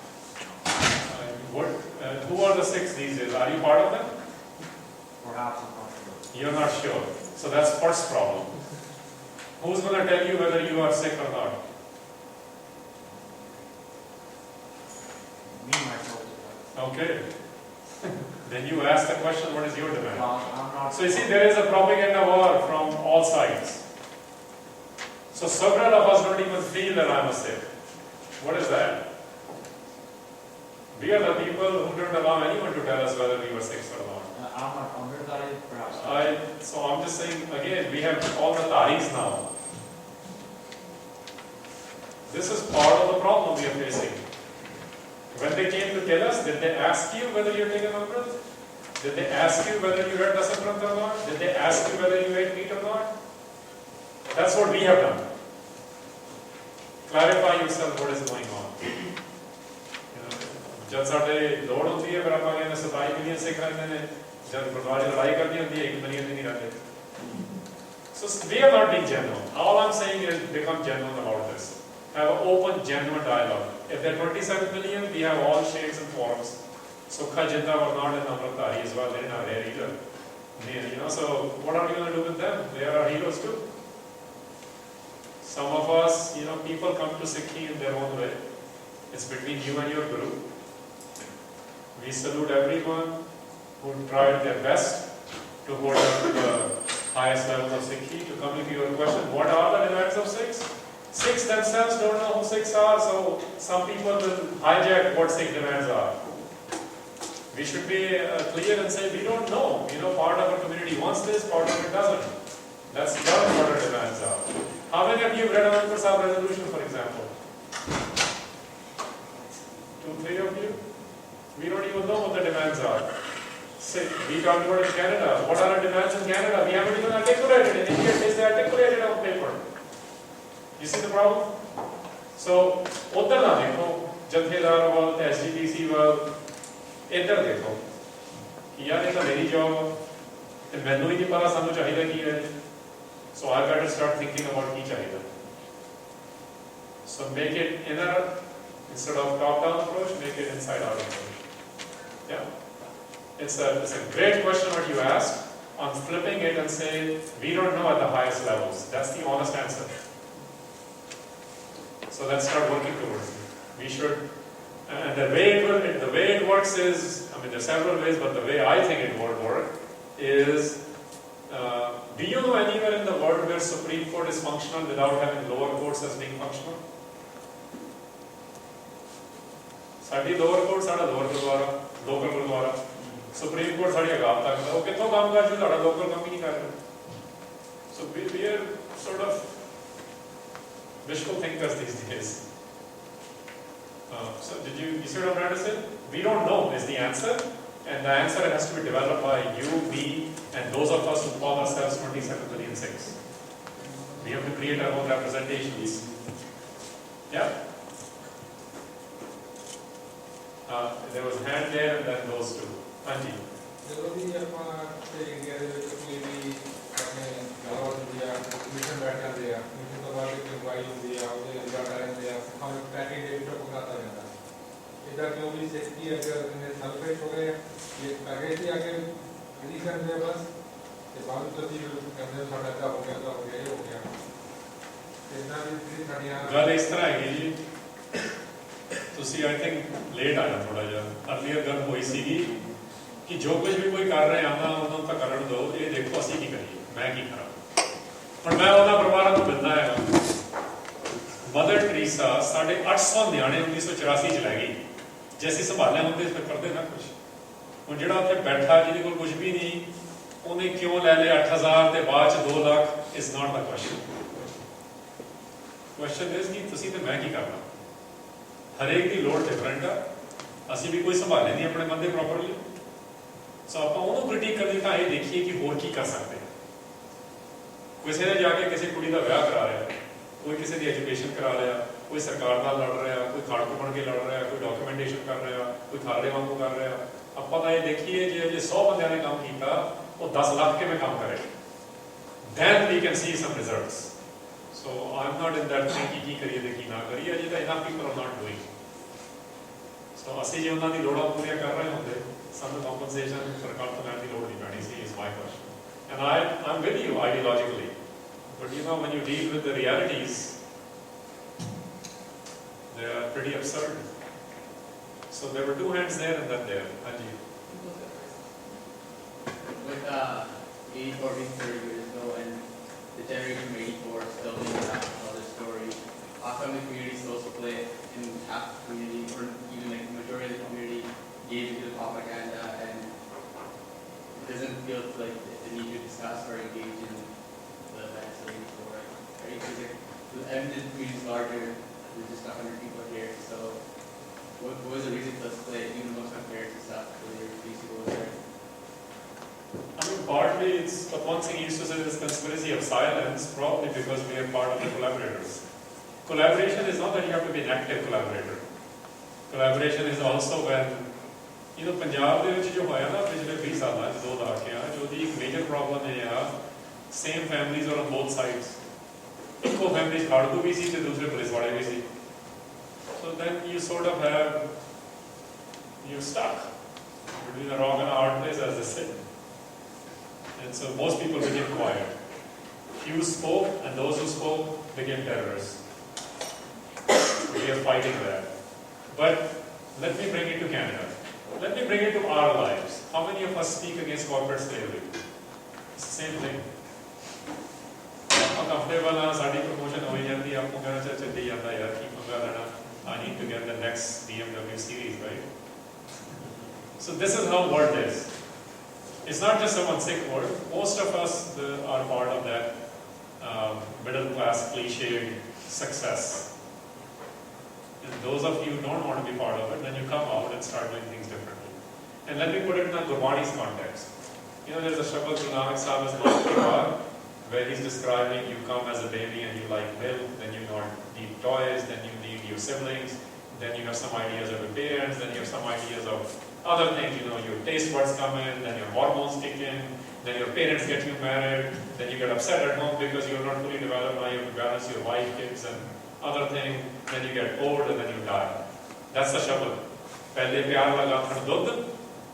Who are the Sikhs these days? Are you part of them? Perhaps, I'm not sure. You're not sure. So that's first problem. Who's going to tell you whether you are Sikh or not? Me, myself. Okay. Then you ask the question, what is your demand? I'm not So you see, there is a propaganda war from all sides. So several of us don't even feel that I'm a Sikh. What is that? We are the people who don't allow anyone to tell us whether we were Sikhs or not. I'm not convinced that it perhaps. So I'm just saying, again, we have all the tarikhs now. This is part of the problem we are facing. When they came to kill us, did they ask you whether you're taking Amrit? Did they ask you whether you read Dasaprat or not? Did they ask you whether you ate meat or not? That's what we have done. Clarify yourself what is going on. जब साढ़े load होती है फिर आप कहते 27 million Sikh रहते हैं, जब गुरुद्वारे लड़ाई करनी होती है 1 मिलियन भी नहीं रहते. So we are not being genuine. All I'm saying is become genuine about this. Have an open, genuine dialogue. If there are 27 million, we have all shades and forms. Sukha Jinda were not in Amritari as well, they're not there either. You know, so what are we going to do with them? They are our heroes too. Some of us, you know, people come to Sikhi in their own way. It's between you and your guru. We salute everyone who tried their best to hold up to the highest level of Sikhi. To come to your question, what are the demands of Sikhs? Sikhs themselves don't know who Sikhs are, so some people will hijack what Sikh demands are. We should be clear and say we don't know. You know, part of our community wants this, part of it doesn't. Let's learn what our demands are. How many of you have read Anandpur Sahib resolution, for example? 2, 3 of you? We don't even know what the demands are. Say, we talked about in Canada. What are our demands in Canada? We haven't even articulated. In India, it is articulated on paper. You see the problem? So, उधर ना देखो, जत्थेदार वाल, SGPC वाल, इधर देखो. यार ये तो मेरी जॉब है, मैंने ही नहीं पता सानू चाहिए की है. So I better start thinking about की चाहिए. So make it inner instead of top-down approach. Make it inside-out approach. Yeah. It's a great question what you asked. I'm flipping it and say we don't know at the highest levels. That's the honest answer. So let's start working towards it. We should, and the way it works is, I mean, there are several ways, but the way I think it would work is, do you know anywhere in the world where Supreme Court is functional without having lower courts as being functional? Sari lower court साड़ा lower gurdwara, local gurdwara. Supreme Court sari अगाव तक है. वो कितना काम कर जो साड़ा local काम ही नहीं कर रहे. So we are sort of wishful thinkers these days. So you see what I'm trying to say? We don't know is the answer, and the answer has to be developed by you, me, and those of us who call ourselves 27 million Sikhs. We have to create our own representations. Yeah? There was a hand there and then those two. Anji. ਜਦੋਂ ਵੀ ਆਪਾਂ ਤੇ India ਦੇ ਵਿੱਚ ਕੋਈ ਵੀ ਆਪਣੇ ਗਾਵਾਂ ਹੁੰਦੀ ਆ ਕਮਿਸ਼ਨ ਬੈਠ ਜਾਂਦੇ ਆ ਕਮਿਸ਼ਨ ਤੋਂ ਬਾਅਦ ਇੱਕ ਇਨਕੁਆਇਰੀ ਹੁੰਦੀ ਆ ਉਹਦੇ ਰਿਜ਼ਲਟ ਆ ਜਾਂਦੇ ਆ ਸਿੱਖਾਂ ਨੂੰ ਪੈਕੇਜ ਦੇ ਵਿੱਚੋਂ ਪਕਾਤਾ ਜਾਂਦਾ ਇਹਦਾ ਕਿਉਂ ਵੀ ਸਿੱਖੀ ਅਗਰ ਇਹਨੇ ਸੈਲਫਿਸ਼ ਹੋ ਗਏ ਇਹ ਪੈਕੇਜ ਹੀ ਆ ਕੇ ਨਹੀਂ ਕਰਦੇ ਆ ਬਸ ਤੇ ਬਾਅਦ ਵਿੱਚ ਅਸੀਂ ਕਹਿੰਦੇ ਆ ਸਾਡਾ ਤਾਂ ਹੋ ਗਿਆ ਇਹ ਹੋ ਗਿਆ ਤੇ ਇਹਨਾਂ ਦੀ ਸਾਡੀਆਂ ਗੱਲ ਇਸ ਤਰ੍ਹਾਂ ਹੈਗੀ ਜੀ ਤੁਸੀਂ ਆਈ ਥਿੰਕ ਲੇਟ ਆਇਆ ਥੋੜਾ ਜਿਹਾ ਅਰਲੀਅਰ ਗੱਲ ਹੋਈ ਸੀਗੀ ਕਿ ਜੋ ਕੁਝ ਵੀ ਕੋਈ ਕਰ ਰਿਹਾ ਨਾ ਉਹਨਾਂ ਨੂੰ ਤਾਂ ਕਰਨ ਦਿਓ ਇਹ ਦੇਖੋ ਅਸੀਂ ਕੀ ਕਰੀਏ ਮੈਂ ਕੀ ਕਰਾਂ ਹੁਣ ਮੈਂ ਉਹਨਾਂ ਪਰਿਵਾਰਾਂ ਨੂੰ ਮਿਲਦਾ ਹੈਗਾ ਮਦਰ ਟਰੀਸਾ ਸਾਡੇ 800 ਨਿਆਣੇ 1984 ਚ ਲੈ ਗਈ ਜੇ ਅਸੀਂ ਸੰਭਾਲਿਆ ਹੁੰਦੇ ਫਿਰ ਕਰਦੇ ਨਾ ਕੁਝ ਹੁਣ ਜਿਹੜਾ ਉੱਥੇ ਬੈਠਾ ਜਿਹਦੇ ਕੋਲ ਕੁਝ ਵੀ ਨਹੀਂ ਉਹਨੇ ਕਿਉਂ ਲੈ ਲਿਆ 8000 ਤੇ ਬਾਅਦ ਚ 2 lakh is not the question is ਕਿ ਤੁਸੀਂ ਤੇ ਮੈਂ ਕੀ ਕਰਨਾ ਹਰੇਕ ਦੀ ਲੋੜ ਡਿਫਰੈਂਟ ਆ ਅਸੀਂ ਵੀ ਕੋਈ ਸੰਭਾਲੇ ਨਹੀਂ ਆਪਣੇ ਬੰਦੇ ਪ੍ਰੋਪਰਲੀ ਸੋ ਆਪਾਂ ਉਹਨੂੰ ਕ੍ਰਿਟਿਕ ਕਰਨੀ ਤਾਂ ਇਹ ਦੇਖੀਏ ਕਿ ਹੋਰ ਕੀ ਕਰ ਸਕਦੇ ਹਾਂ ਕਿਸੇ ਨੇ ਜਾ ਕੇ ਕਿਸੇ ਕੁੜੀ ਦਾ ਵਿਆਹ ਕਰਾ ਰਿਹਾ ਕੋਈ ਕਿਸੇ ਦੀ ਐਜੂਕੇਸ਼ਨ ਕਰਾ ਰਿਹਾ ਕੋਈ ਸਰਕਾਰ ਨਾਲ ਲੜ ਰਿਹਾ ਕੋਈ ਖਾੜਕੂ ਬਣ ਕੇ ਲੜ ਰਿਹਾ ਕੋਈ ਡਾਕੂਮੈਂਟੇਸ਼ਨ ਕਰ ਰਿਹਾ ਕੋਈ ਖਾਰੜੇ ਵਾਂਗੂ ਕਰ ਰਿਹਾ ਆਪਾਂ ਤਾਂ ਇਹ ਦੇਖੀਏ ਜੇ 100 ਬੰਦਿਆਂ ਨੇ ਕੰਮ ਕੀਤਾ ਉਹ 10 ਲੱਖ ਕਿਵੇਂ ਕੰਮ ਕਰੇ then we can see some results so I'm not in that thing ਕੀ ਕਰੀਏ ਤੇ ਕੀ ਨਾ ਕਰੀਏ ਅਜੇ ਤਾਂ enough people are not doing so ਅਸੀਂ ਜੇ ਉਹਨਾਂ ਦੀ ਲੋੜਾਂ ਪੂਰੀਆਂ ਕਰ ਰਹੇ ਹੁੰਦੇ ਸਾਨੂੰ compensation ਸਰਕਾਰ ਤੋਂ ਲੈਣ ਦੀ ਲੋੜ ਨਹੀਂ ਪੈਣੀ ਸੀ is my question and I'm with you ideologically but you know when you deal with the realities they are pretty absurd so there were 2 hands there and then there Anji with 84 being 30 years ago and the generation from 84 still being half of the story how come the community still split in half the community or even like the majority of the community gave into the propaganda and doesn't feel like the need to discuss or engage in the events of 84, right? Because the community is larger, there's just 100 people here, so what was the reason for the split, even amongst my parents and stuff, where they refused to go there? I mean, partly it's the one thing he used to say this conspiracy of silence, probably because we are part of the collaborators. Collaboration is not that you have to be an active collaborator. Collaboration is also when, you know, Punjab ਦੇ ਵਿੱਚ ਜੋ ਹੋਇਆ ਨਾ ਪਿਛਲੇ 20 ਸਾਲਾਂ 'ਚ 2 ਦਹਾਕਿਆਂ 'ਚ ਉਹਦੀ ਇੱਕ ਮੇਜਰ ਪ੍ਰੋਬਲਮ ਇਹ ਆ same families are on both sides. ਇੱਕੋ ਫੈਮਿਲੀ 'ਚ ਖਾੜਕੂ ਵੀ ਸੀ ਤੇ ਦੂਸਰੇ ਪੁਲਿਸ ਵਾਲੇ ਵੀ ਸੀ. So then you sort of have, you're stuck between a rock and a hard place, as they say. And so most people became quiet. Few spoke, and those who spoke became terrorists. We are fighting that. But let me bring it to Canada. Let me bring it to our lives. How many of us speak against corporate slavery? It's the same thing. Comfortable na saadi promotion ho jandi aapko kehna cha challi janda yaar ki panga lena, I need to get the next BMW series, right? So this is how world is. It's not just a one sick word. Most of us are part of that middle class cliched success. And those of you who don't want to be part of it, then you come out and start doing things differently. And let me put it in a Gurbani's context. You know, there's a Shabbat Guru Nanak Sahib has not where he's describing you come as a baby and you like milk, then you need toys, then you need your siblings, then you have some ideas of your parents, then you have some ideas of other things, you know, your taste buds come in, then your hormones kick in, then your parents get you married, then you get upset at home because you're not fully developed, now you have to balance your wife, kids and other thing, then you get old and then you die. That's the Shabbat. Pehle pyar laga khand dudh,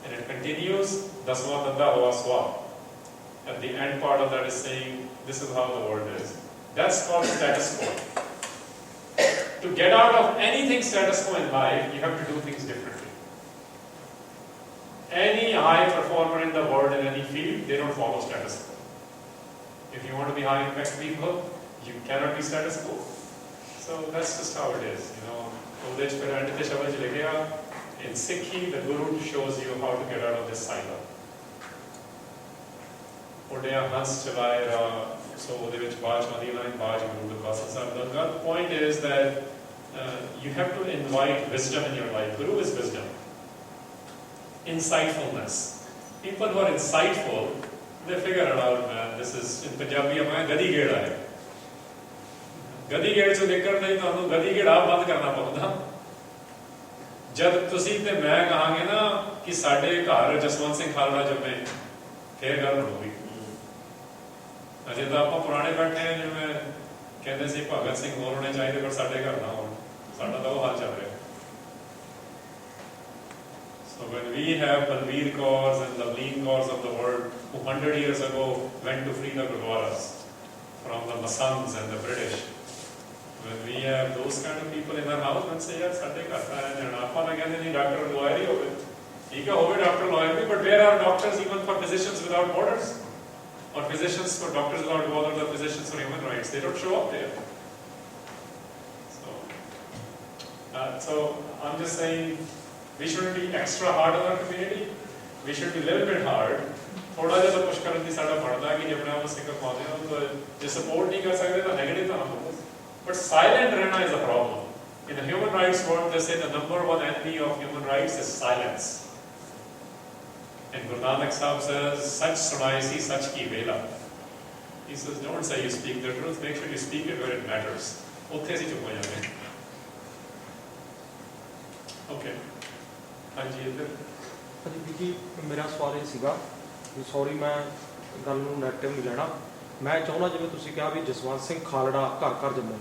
and it continues, daswa danda hua swa. And the end part of that is saying, this is how the world is. That's called status quo. To get out of anything status quo in life, you have to do things differently. Any high performer in the world in any field, they don't follow status quo. If you want to be high impact people, you cannot be status quo. So that's just how it is, you know. In Sikhi, the Guru shows you how to get out of this cycle. So the point is that you have to invite wisdom in your life. Guru is wisdom. Insightfulness. People who are insightful, they figure it out, man. This is in Punjabi, gadi ged hai. Gadi ged se nikal nahi to gadi ged aap band karna paunda. जब तुसी ते मैं कहांगे ना कि साडे घर जसवंत सिंह खालड़ा जम्मे फिर गल होगी अजे तो आप पुराने बैठे हैं जिवें कहते सी भगत सिंह होर होने चाहिए पर साडे घर ना होण साडा तो वो हाल चल रहा. So when we have Balbir Kaurs and the Leen Kaurs of the world who 100 years ago went to free the Gurdwaras from the Masangs and the British, when we have those kind of people in our house and say, yaar, sade ghar ta hai jana, aapa na kehte nahi doctor lawyer hi hoge. Theek hai hoge doctor lawyer bhi, but where are doctors even for Physicians Without Borders? Or physicians for Doctors Without Borders, or physicians for human rights? They don't show up there. So I'm just saying, we shouldn't be extra hard on our community. We should be a little bit hard. थोड़ा जैसा push करने की साड़ा पड़ता है कि जब आप सिंगल पाते हैं तो जो सपोर्ट नहीं कर सकते तो नेगेटिव ना हो. But silent रहना is a problem. In the human rights world, they say the number one enemy of human rights is silence. And Guru Nanak Sahib says, "Sach sunai si sach ki vela." He says, don't say you speak the truth. Make sure you speak it where it matters. उत्थे से चुप हो जाते हैं. Okay. हाँ जी इधर. जी जी मेरा सवाल ये सीगा कि सॉरी मैं गल नूं नैगेटिव नहीं लेना. मैं चाहुंदा जिवें तुसीं कहा भी जसवंत सिंह खालड़ा घर घर जम्मे.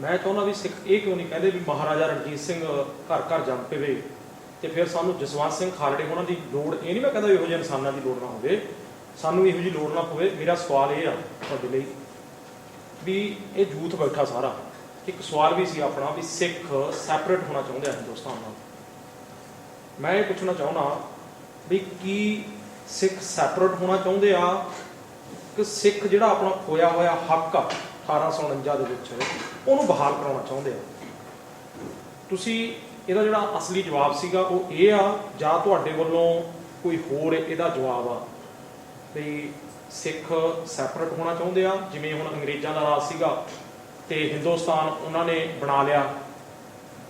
मैं चाहुंदा भी सिख ये क्यों नहीं कहते भी महाराजा रणजीत सिंह घर घर जम पवे तो फिर सानू जसवंत सिंह खालड़े होना की लोड़ ये नहीं मैं कहता इहो जिहे इंसानां की लोड़ ना होवे सानू इहो जी लोड़ ना पवे. मेरा सवाल ये आ तुहाडे लई भी ये यूथ बैठा सारा एक सवाल भी सी अपना भी सिख सैपरेट होना चाहुंदे हिंदुस्तान नाल. मैं ये पुछना चाहुंदा भी की सिख सैपरेट होना चाहुंदे आ कि सिख जिहड़ा अपना खोया होया हक आ 1849 ਦੇ ਵਿੱਚ ਉਹਨੂੰ ਬਹਾਲ ਕਰਾਉਣਾ ਚਾਹੁੰਦੇ ਆ. ਤੁਸੀਂ ਇਹਦਾ ਜਿਹੜਾ ਅਸਲੀ ਜਵਾਬ ਸੀਗਾ ਉਹ ਇਹ ਆ ਜਾਂ ਤੁਹਾਡੇ ਵੱਲੋਂ ਕੋਈ ਹੋਰ ਇਹਦਾ ਜਵਾਬ ਆ ਵੀ ਸਿੱਖ ਸੈਪਰੇਟ ਹੋਣਾ ਚਾਹੁੰਦੇ ਆ ਜਿਵੇਂ ਹੁਣ ਅੰਗਰੇਜ਼ਾਂ ਦਾ ਰਾਜ ਸੀਗਾ ਤੇ ਹਿੰਦੁਸਤਾਨ ਉਹਨਾਂ ਨੇ ਬਣਾ ਲਿਆ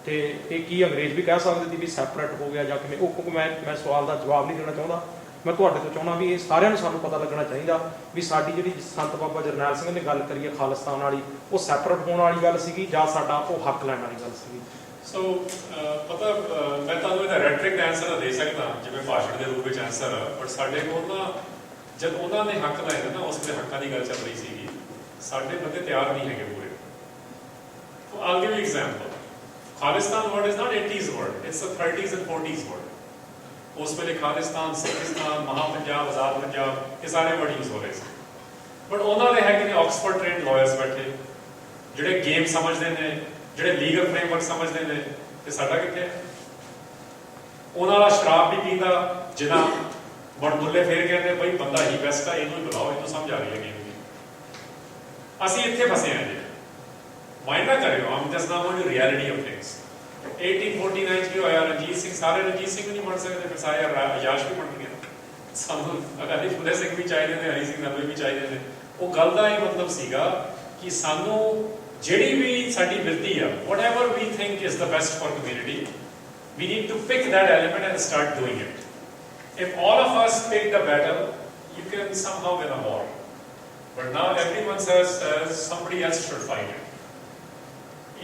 ਤੇ ਇਹ ਕੀ ਅੰਗਰੇਜ਼ ਵੀ ਕਹਿ ਸਕਦੇ ਸੀ ਵੀ ਸੈਪਰੇਟ ਹੋ ਗਿਆ ਜਾਂ ਕਿਵੇਂ ਉਹ ਕਿਉਂਕਿ ਮੈਂ ਸਵਾਲ ਦਾ ਜਵਾਬ ਨਹੀਂ ਦੇਣਾ ਚਾਹੁੰਦਾ. मैं तुहाडे तो चाहुंदा भी ये सारिਆਂ ਨੂੰ सानू पता लगना चाहिए भी साडी जिहड़ी संत बाबा जरनैल सिंह ने गल करी है खालिस्तान वाली वो सैपरेट होने वाली गल सीगी जां साडा वो हक लैण वाली गल सीगी. ਸੋ ਪਤਾ ਮੈਂ ਤੁਹਾਨੂੰ ਇਹਦਾ ਰੈਟਰਿਕ ਦਾ ਆਨਸਰ ਦੇ ਸਕਦਾ ਜਿਵੇਂ ਭਾਸ਼ਣ ਦੇ ਰੂਪ ਵਿੱਚ ਆਨਸਰ, ਬਟ ਸਾਡੇ ਕੋਲ ਨਾ ਜਦ ਉਹਨਾਂ ਨੇ ਹੱਕ ਲਾਏ ਨਾ ਉਸ ਵੇਲੇ ਹੱਕਾਂ ਦੀ ਗੱਲ ਚੱਲ ਰਹੀ ਸੀਗੀ, ਸਾਡੇ ਬੰਦੇ ਤਿਆਰ ਨਹੀਂ ਹੈਗੇ ਪੂਰੇ। So I'll give you example. Khalistan word is not 80s word, it's a 30s and 40s word. ਉਸ ਵੇਲੇ ਖਾਲਿਸਤਾਨ, ਸਿੱਖਿਸਤਾਨ, ਮਹਾਪੰਜਾਬ, ਆਜ਼ਾਦ ਪੰਜਾਬ, ਇਹ ਸਾਰੇ ਵਰਡ ਯੂਜ਼ ਹੋ ਰਹੇ ਸੀ। ਬਟ ਉਹਨਾਂ ਦੇ ਹੈਗੇ ਨੇ ਆਕਸਫੋਰਡ ਟ੍ਰੇਨਡ ਲਾਇਰਸ ਬੈਠੇ, ਜਿਹੜੇ ਗੇਮ ਸਮਝਦੇ ਨੇ, ਜਿਹੜੇ ਲੀਗਲ ਫਰੇਮਵਰਕ ਸਮਝਦੇ ਨੇ, ਤੇ ਸਾਡਾ ਕਿੱਥੇ? ਉਹਨਾਂ ਦਾ ਸ਼ਰਾਬ ਵੀ ਪੀਂਦਾ ਜਿਨਾ ਵਡਮੁੱਲੇ ਫੇਰ ਕਹਿੰਦੇ ਬਈ ਬੰਦਾ ਹੀ ਬੈਸਟ ਆ, ਇਹਨੂੰ ਹੀ ਬੁਲਾਓ, ਇਹਨੂੰ ਸਮਝ ਆ ਰਹੀ ਹੈ ਗੇਮ ਦੀ। ਅਸੀਂ ਇੱਥੇ ਫਸੇ ਹਾਂ ਜੀ। ਮਾਈਂਡ ਨਾ ਕਰਿਓ, ਆਮ ਜਸਟ ਨਾਮ ਔਨ ਰਿਐਲਿਟੀ ਆਫ ਥਿੰਗਸ। 1849 ਕੀ ਹੋਇਆ? ਰਣਜੀਤ ਸਿੰਘ, ਸਾਰੇ ਰਣਜੀਤ ਸਿੰਘ ਨਹੀਂ ਬਣ ਸਕਦੇ, ਫਿਰ ਸਾਰੇ ਅਯਾਸ਼ ਵੀ ਬਣ ਗਏ। ਸਾਨੂੰ ਅਕਾਲੀ ਫੂਲੇ ਸਿੰਘ ਵੀ ਚਾਹੀਦੇ ਨੇ, ਹਰੀ ਸਿੰਘ ਨਲਵੇ ਵੀ ਚਾਹੀਦੇ ਨੇ। ਉਹ ਗੱਲ ਦਾ ਇਹ ਮਤਲਬ ਸੀਗਾ ਕਿ ਸਾਨੂੰ ਜਿਹੜੀ ਵੀ ਸਾਡੀ ਬਿਰਤੀ ਆ, whatever we think is the best for community, we need to pick that element and start doing it. If all of us pick the battle, you can somehow win a war. But now everyone says somebody else should fight it.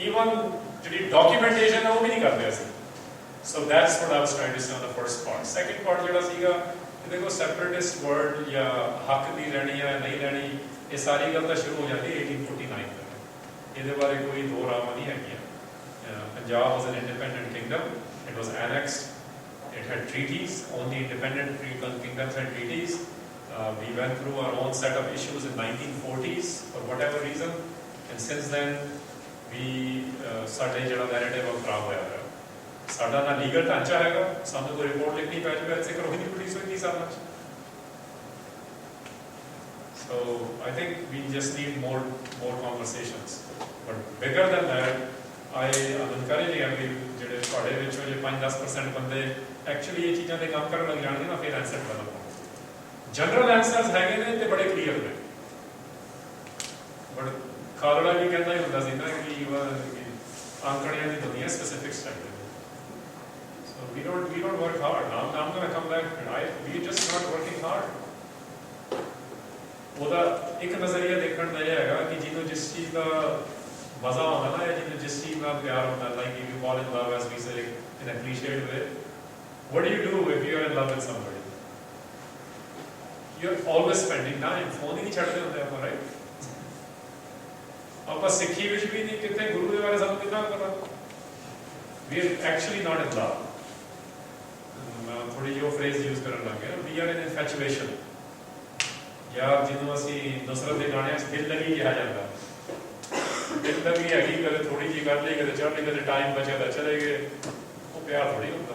Even ਜਿਹੜੀ documentation ਹੈ ਉਹ ਵੀ ਨਹੀਂ ਕਰਦੇ ਅਸੀਂ। So that's what I was trying to say on the first part. Second part ਜਿਹੜਾ ਸੀਗਾ ਕਿ ਦੇਖੋ separatist word ਜਾਂ ਹੱਕ ਦੀ ਲੈਣੀ ਜਾਂ ਨਹੀਂ ਲੈਣੀ, ਇਹ ਸਾਰੀ ਗੱਲ ਤਾਂ ਸ਼ੁਰੂ ਹੋ ਜਾਂਦੀ 1849 ਤੋਂ। ਇਹਦੇ ਬਾਰੇ ਕੋਈ ਦੋ ਰਾਵਾਂ ਨਹੀਂ ਹੈਗੀਆਂ। Punjab was an independent kingdom. It was annexed. It had treaties. Only independent kingdoms had treaties. We went through our own set of issues in 1940s for whatever reason, and since then ਸਾਡੇ ਜਿਹੜਾ narrative ਉਹ ਖਰਾਬ ਹੋਇਆ ਹੈ। ਸਾਡਾ ਨਾ legal ਢਾਂਚਾ ਹੈਗਾ, ਸਾਨੂੰ ਕੋਈ ਰਿਪੋਰਟ ਲਿਖਣੀ ਪੈ ਜਾਵੇ ਇੱਥੇ ਕਰੋ ਹੀ ਨਹੀਂ ਪੁਲਿਸ ਹੋਈ 30 ਸਾਲਾਂ 'ਚ। So I think we just need more conversations. But bigger than that, I am encouraging every ਜਿਹੜੇ ਤੁਹਾਡੇ ਵਿੱਚੋਂ ਜੇ 5-10% ਬੰਦੇ ਐਕਚੁਅਲੀ ਇਹ ਚੀਜ਼ਾਂ ਤੇ ਕੰਮ ਕਰਨ ਲੱਗ ਜਾਣਗੇ ਨਾ, ਫਿਰ ਆਨਸਰ ਡਿਵੈਲਪ ਹੋਣਗੇ। ਜਨਰਲ ਆਨਸਰਸ ਹੈਗੇ ਨੇ ਤੇ ਬੜੇ ਕਲੀਅਰ ਨੇ, ਬਟ ਖਾਲੜਾ ਵੀ ਕਹਿੰਦਾ ਹੀ ਹੁੰਦਾ ਸੀ ਨਾ ਕਿ ਅੰਕੜਿਆਂ ਦੀ ਦੁਨੀਆ ਸਪੈਸਿਫਿਕਸ ਚਾਹੀਦੀ। So we don't work hard. Now I'm going to come back and we just not working hard. ਉਹਦਾ ਇੱਕ ਨਜ਼ਰੀਆ ਦੇਖਣ ਦਾ ਇਹ ਹੈਗਾ ਕਿ ਜਿਹਨੂੰ ਜਿਸ ਚੀਜ਼ ਦਾ ਮਜ਼ਾ ਆਉਂਦਾ ਨਾ, ਜਿਹਨੂੰ ਜਿਸ ਚੀਜ਼ ਨਾਲ ਪਿਆਰ ਹੁੰਦਾ, like if you fall in love, as we say in a cliched way, what do you do if you are in love with somebody? You're always spending time. Phone ਹੀ ਨਹੀਂ ਛੱਡਦੇ ਹੁੰਦੇ ਆਪਾਂ, ਰਾਈਟ? ਆਪਾਂ ਸਿੱਖੀ ਵਿੱਚ ਵੀ ਨਹੀਂ, ਕਿਤੇ ਗੁਰੂ ਦੇ ਬਾਰੇ ਸਾਨੂੰ ਕਿੰਨਾ ਪਤਾ। We are actually not in love. ਥੋੜੀ ਜਿਹੀ ਉਹ ਫਰੇਜ਼ ਯੂਜ਼ ਕਰਨ ਲੱਗ ਗਏ, we are in infatuation. ਯਾਰ ਜਿਹਨੂੰ ਅਸੀਂ ਨਸਰਤ ਦੇ ਗਾਣਿਆਂ 'ਚ ਦਿਲ ਲੱਗੀ ਕਿਹਾ ਜਾਂਦਾ, ਦਿਲ ਲੱਗੀ ਹੈਗੀ, ਕਦੇ ਥੋੜੀ ਜਿਹੀ ਕਰ ਲਈ, ਕਦੇ ਚੜ੍ਹ ਲਈ, ਕਦੇ ਟਾਈਮ ਬਚਿਆ ਤਾਂ ਚਲੇ ਗਏ। ਉਹ ਪਿਆਰ ਥੋੜੀ ਹੁੰਦਾ।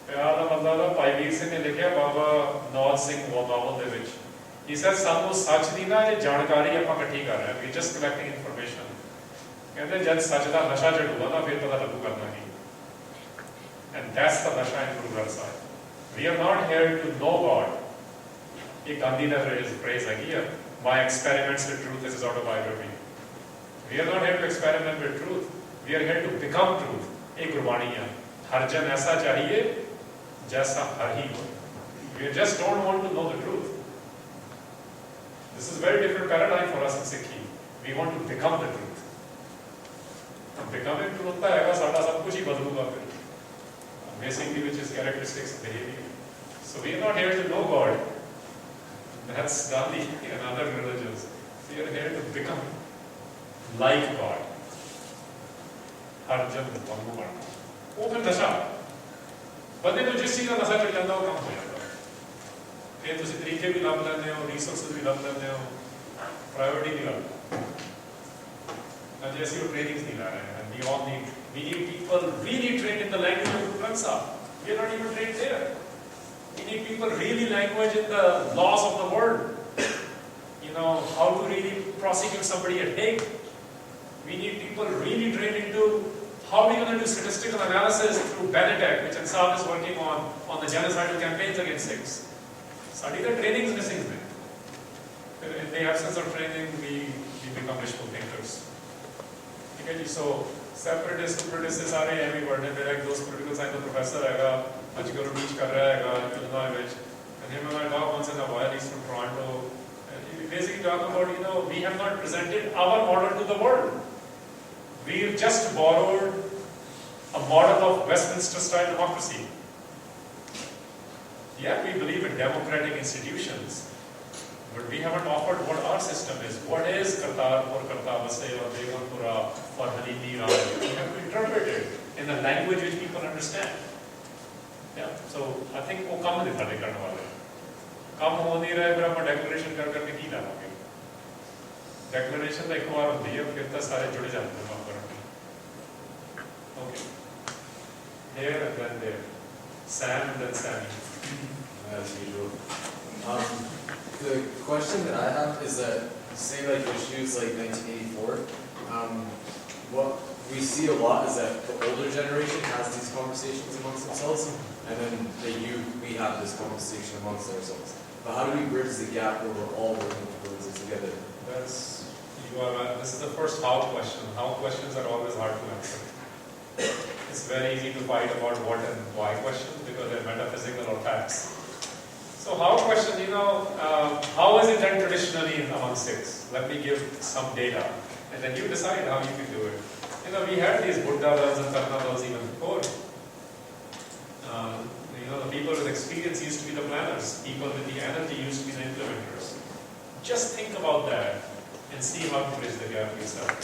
ਪਿਆਰ ਦਾ ਮਤਲਬ ਆ, ਭਾਈ ਵੀਰ ਸਿੰਘ ਨੇ ਲਿਖਿਆ ਬਾਬਾ ਨੌਜ ਸਿੰਘ ਨਾਵਲ ਦੇ ਵਿੱਚ, he said ਸਾਨੂੰ ਸੱਚ ਦੀ ਨਾ ਇਹ ਜਾਣਕਾਰੀ ਆਪਾਂ ਇਕੱਠੀ ਕਰ ਰਹੇ ਹਾਂ, we just collecting information. ਕਹਿੰਦੇ ਜਦ ਸੱਚ ਦਾ ਨਸ਼ਾ ਚੜੂਗਾ ਨਾ, ਫਿਰ ਪਤਾ ਲੱਗੂ ਕਰਨਾ ਕੀ। And that's the nasha in Guru Granth Sahib. We are not here to know God. ਇਹ ਗਾਂਧੀ ਦਾ phrase ਹੈਗੀ ਆ, my experiments with truth is his autobiography. We are not here to experiment with truth. We are here to become truth. ਇਹ ਗੁਰਬਾਣੀ ਆ, ਹਰ ਜਨ ਐਸਾ ਚਾਹੀਏ ਜੈਸਾ ਹਰ ਹੀ ਹੋ। We just don't want to know the truth. This is a very different paradigm for us in Sikhi. We want to become the truth. Becoming truth ਤਾਂ ਹੈਗਾ ਸਾਡਾ ਸਭ ਕੁਝ ਹੀ ਬਦਲੂਗਾ ਫਿਰ। Basically, which is characteristics of behavior. So we are not here to know God. That's Gandhi and other religions. We are here to become like God. Harjan Bangumar. ਉਹ ਫਿਰ ਨਸ਼ਾ ਬੰਦੇ ਨੂੰ ਜਿਸ ਚੀਜ਼ ਦਾ ਨਸ਼ਾ ਚੜ ਜਾਂਦਾ ਉਹ ਕੰਮ ਹੋ ਜਾਂਦਾ। ਫਿਰ ਤੁਸੀਂ ਤਰੀਕੇ ਵੀ ਲੱਭ ਲੈਂਦੇ ਹੋ, ਰਿਸੋਰਸਿਸ ਵੀ ਲੱਭ ਲੈਂਦੇ ਹੋ, ਪ੍ਰਾਇੋਰਟੀ ਵੀ ਲੱਭ ਲੈਂਦੇ ਹੋ। ਅੱਜ ਅਸੀਂ ਉਹ ਟ੍ਰੇਨਿੰਗਸ ਨਹੀਂ ਲਾ ਰਹੇ ਹਾਂ। We all need people really trained in the language of Guru Granth Sahib. We are not even trained there. We need people really language in the laws of the world. You know, how to really prosecute somebody at Hague. We need people really trained into how we're going to do statistical analysis through Benetech, which Ansar is working on the genocidal campaigns against Sikhs. Study the training is missing there. In the absence of training, we become wishful thinkers. Okay, so separatist, separatists are every word. मेरा एक दोस्त political science professor हैगा, आजकल teach कर रहा हैगा Illinois में, and him and I talk once in a while. He's from Toronto, and we basically talk about, we have not presented our model to the world. We've just borrowed a model of Westminster-style democracy. Yeah, we believe in democratic institutions, but we haven't offered what our system is. What is Kartarpur, Kartavase, or Begumpura, or Halimi Raj? We have to interpret it in a language which people understand. Yeah, so I think वो काम नहीं था करने वाले. काम हो नहीं रहा है, फिर हम declaration कर करके की लाएंगे. Declaration एक बार होती है, फिर तो सारे जुड़े जाते हैं काम करने. Okay. Here and then there. Sam and then Sammy. As usual. The question that I have is that, say like issues like 1984, what we see a lot is that the older generation has these conversations amongst themselves, and then the youth, we have this conversation amongst ourselves. But how do we bridge the gap where we're all working towards it together? This is the first how question. How questions are always hard to answer. It's very easy to fight about what and why questions because they're metaphysical or facts. So how question, how is it done traditionally among Sikhs? Let me give some data, and then you decide how you can do it. We had these Buddha wells and Karna wells even before. The people with experience used to be the planners. People with the energy used to be the implementers. Just think about that and see how to bridge the gap yourself.